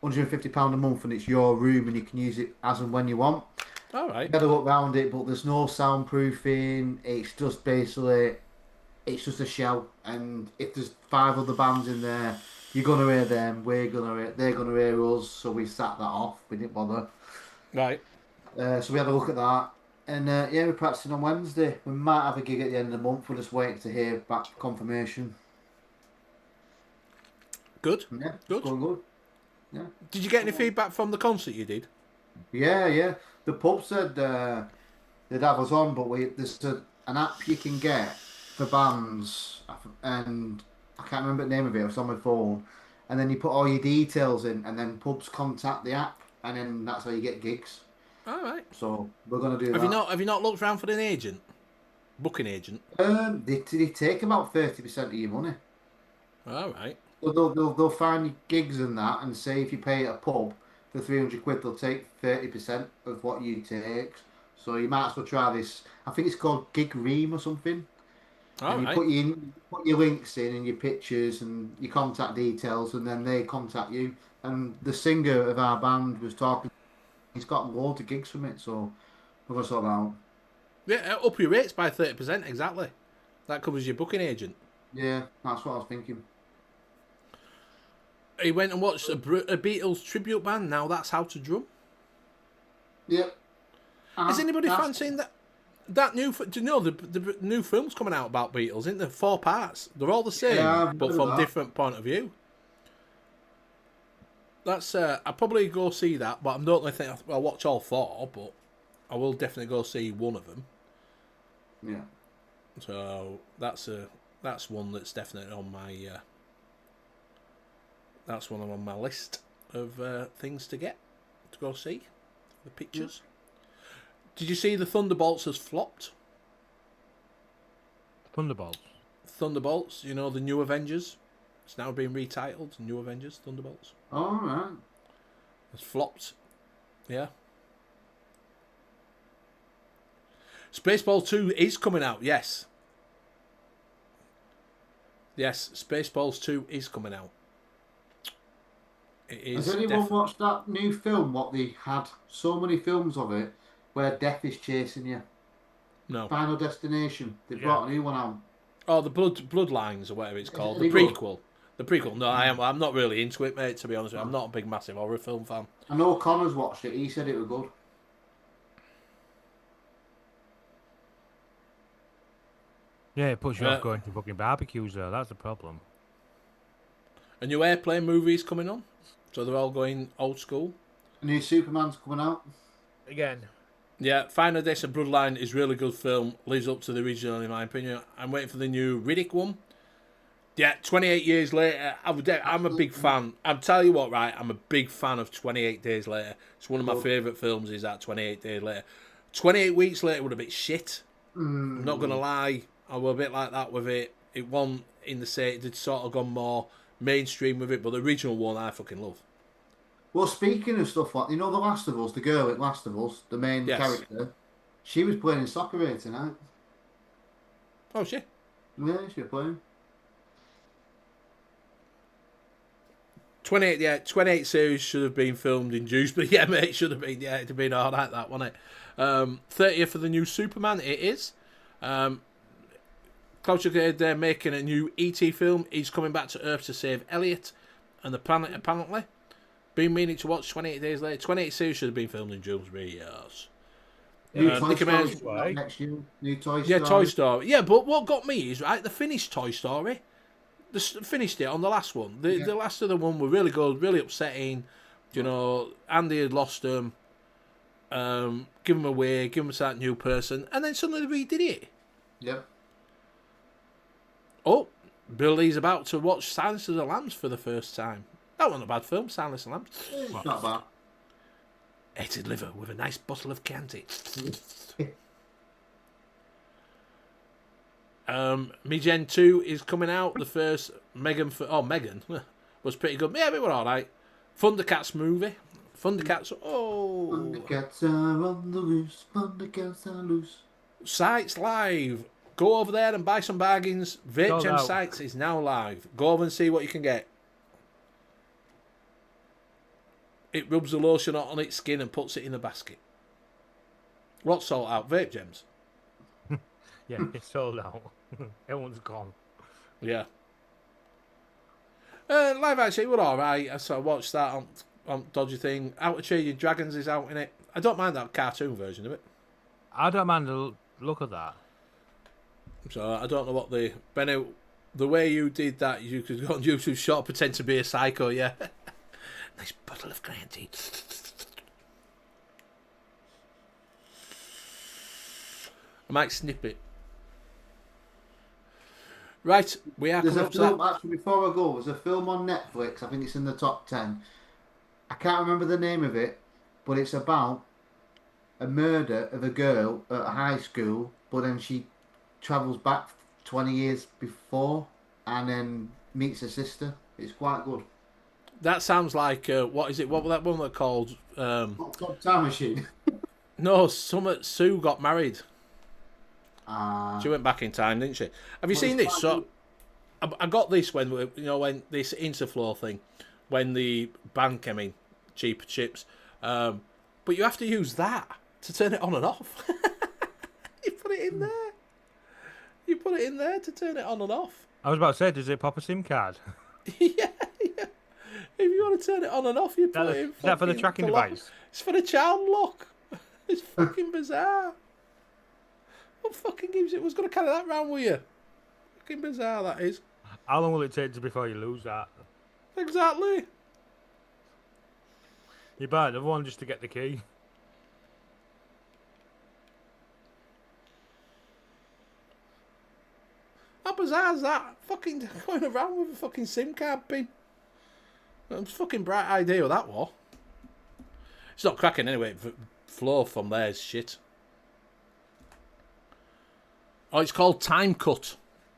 £150 a month, and it's your room, and you can use it as and when you want. All right. You got to look round it, but there's no soundproofing. It's just basically, it's just a shell. And if there's 5 other bands in there, you're gonna hear them. They're gonna hear us. So we sat that off. We didn't bother. Right. So we had a look at that. And yeah, we're practicing on Wednesday. We might have a gig at the end of the month. We're just waiting to hear back confirmation. Good. Yeah, Good. it's going good. Yeah. Did you get any feedback from the concert you did? Yeah. The pub said they'd have us on, but there's an app you can get for bands, and I can't remember the name of it. It's on my phone, and then you put all your details in, and then pubs contact the app, and then that's how you get gigs. All right. So we're gonna do that. Have you not looked around for an agent, booking agent? They take about 30% of your money. All right. So they'll find you gigs and that, and say if you pay at a pub for £300, they'll take 30% of what you take. So you might as well try this. I think it's called Gig Ream or something. All and you put your links in and your pictures and your contact details, and then they contact you. And the singer of our band was talking. He's got loads of gigs from it, so we're gonna sort that out. Yeah, up your rates by 30%, exactly. That covers your booking agent. Yeah, that's what I was thinking. He went and watched a Beatles tribute band. Now that's How to Drum. Yep. Is anybody fancying that new? Do you know the new film's coming out about Beatles? Isn't there 4 parts? They're all the same, but from different point of view. That's I'll probably go see that, but I don't really think I'll watch all 4, but I will definitely go see one of them. Yeah. So that's one that's definitely on my. That's one on my list of things to go see. The pictures. Did you see the Thunderbolts has flopped? Thunderbolts. Thunderbolts, you know, the New Avengers. It's now been retitled New Avengers Thunderbolts. All right. It's flopped. Yeah. Spaceballs 2 is coming out, yes. Yes, Spaceballs 2 is coming out. It is. Has anyone watched that new film? What they had so many films of it where death is chasing you. No. Final Destination. They brought a new one out. Oh, the Bloodlines or whatever it's called. The prequel. The prequel. No, I'm not really into it, mate. To be honest with you, I'm not a big, massive horror film fan. I know Connor's watched it. He said it was good. Yeah, it puts you off going to fucking barbecues though. That's the problem. A new Airplane movie's coming on, so they're all going old school. A new Superman's coming out. Again. Yeah, Final Days of Bloodline is a really good film. Lives up to the original, in my opinion. I'm waiting for the new Riddick one. Yeah, 28 years later. I'm a big fan. I'm telling you what, right? I'm a big fan of 28 Days Later. It's one of my favourite films. Is that 28 Days Later? 28 Weeks Later would have been shit. I'm not gonna lie. I was a bit like that with it. It won in the set. It did sort of gone more mainstream with it, but the original one I fucking love. Well, speaking of stuff like, you know, The Last of Us, the girl at Last of Us, the main character, she was playing in soccer here tonight. Oh, shit. Yeah, she was playing. 28 series should have been filmed in Dewsbury. Yeah, mate, it should have been. Yeah, it'd have been alright, that, wouldn't it? 30th for the new Superman, it is. Cloud Sugar, they're making a new E.T. film. He's coming back to Earth to save Elliot and the planet, apparently. Been meaning to watch 28 Days Later. 28 series should have been filmed in Dewsbury, yes. New Toy Story next year. New Toy Story. Yeah, Toy Story. Yeah, but what got me is, right, the finished Toy Story. They finished it on the last one. The last of the one were really good, really upsetting. You know, Andy had lost him. Give him away, give him to that new person, and then suddenly they redid it. Yep. Oh, Billy's about to watch Silence of the Lambs for the first time. That wasn't a bad film, Silence of the Lambs. It's not bad. Ate liver with a nice bottle of candy. Me Gen 2 is coming out. The first Megan was pretty good. Yeah, we were alright. Thundercats movie. Thundercats. Thundercats are on the loose. Thundercats are loose. Sites Live. Go over there and buy some bargains. Vape Sold Gem out. Sites is now live. Go over and see what you can get. It rubs the lotion on its skin and puts it in a basket. What's sold out? Vape Gems. Yeah, it's sold out. Everyone's gone. Yeah. Live actually, we're alright. I sort of watched that on Dodgy Thing. Out of Trading Dragons is out in it. I don't mind that cartoon version of it. I don't mind the look of that. So I don't know what the Benny, the way you did that, you could go on YouTube short, pretend to be a psycho, yeah. Nice bottle of brandy. I might snip it. Right, we are There's a coming up to film, that. actually, before I go, there's a film on Netflix, I think it's in the top 10. I can't remember the name of it, but it's about a murder of a girl at a high school, but then she travels back 20 years before and then meets her sister. It's quite good. That sounds like, what is it? What was that one that called? Hot Tub Time Machine. No, Sue got married. Ah. She went back in time, didn't she? Have you seen this? So, I got this when when this Interflow thing, when the band came in, Cheaper Chips. But you have to use that to turn it on and off. You put it in there. You put it in there to turn it on and off. I was about to say, does it pop a SIM card? Yeah. If you want to turn it on and off, you put it in. Is that for the tracking device? It's for the child lock. It's fucking bizarre. What fucking gives it? Was going to carry that round with you? Fucking bizarre that is. How long will it take before you lose that? Exactly. You buy another one just to get the key. How bizarre is that? Fucking going around with a fucking SIM card pin. It was a fucking bright idea that was. It's not cracking anyway. Flow from there is shit. Oh, it's called Time Cut.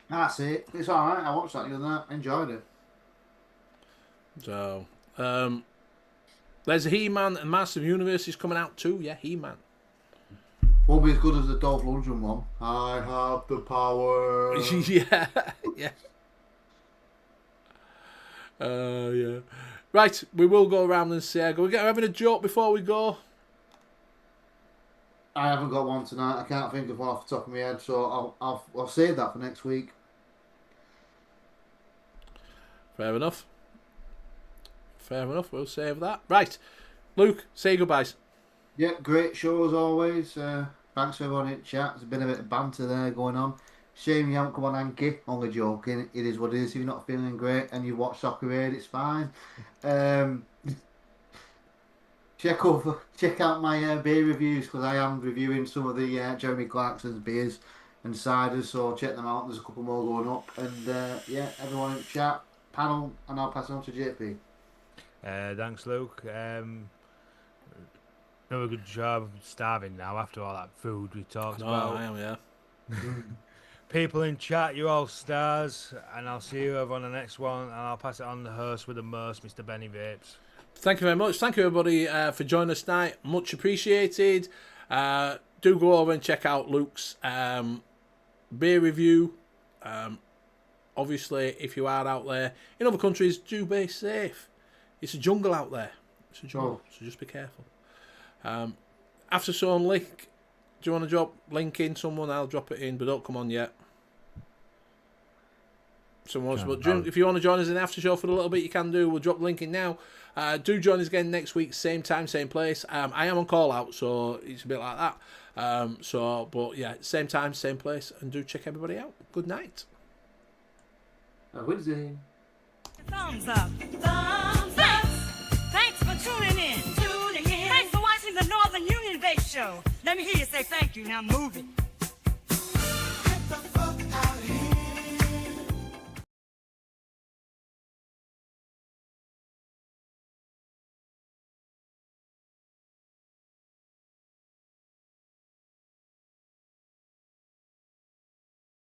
That's it. It's alright. I watched that the other night. Enjoyed it. So, there's a He-Man and Master of the Universe is coming out too. Yeah, He-Man. Won't be as good as the Dolph Lundgren one. I have the power. Yeah, yeah. Yeah. Right, we will go around and say, are we having a joke before we go? I haven't got one tonight. I can't think of one off the top of my head, so I'll save that for next week. Fair enough. Fair enough. We'll save that. Right, Luke, say goodbyes. Yeah, great show as always. Thanks for everyone in chat. There's been a bit of banter there going on. Shame you haven't come on Hanky. Only joking. It is what it is. If you're not feeling great and you watch Soccer Aid, it's fine. Check out my beer reviews, because I am reviewing some of the Jeremy Clarkson's beers and ciders, so check them out. There's a couple more going up. And yeah, everyone in chat, panel, and I'll pass it on to JP. Thanks, Luke. Do a good job of starving now after all that food we talked about. I am, yeah. People in chat, you all stars, and I'll see you over on the next one, and I'll pass it on to the host with the most, Mr. Benny Vapes. Thank you very much. Thank you, everybody, for joining us tonight. Much appreciated. Do go over and check out Luke's beer review. Obviously, if you are out there in other countries, do be safe. It's a jungle out there. It's a jungle, so just be careful. After Sean link, do you want to drop link in someone? I'll drop it in, but don't come on yet. Someone else, but if you want to join us in the after show for a little bit, you can do. We'll drop the link in now. Do join us again next week, same time, same place. I am on call out, so it's a bit like that. But yeah, same time, same place, and do check everybody out. Good night. Wednesday. Thumbs up. Thumbs up. Thanks for tuning in. Thanks for watching the Northern Union Vape Show. Let me hear you say thank you. Now move it.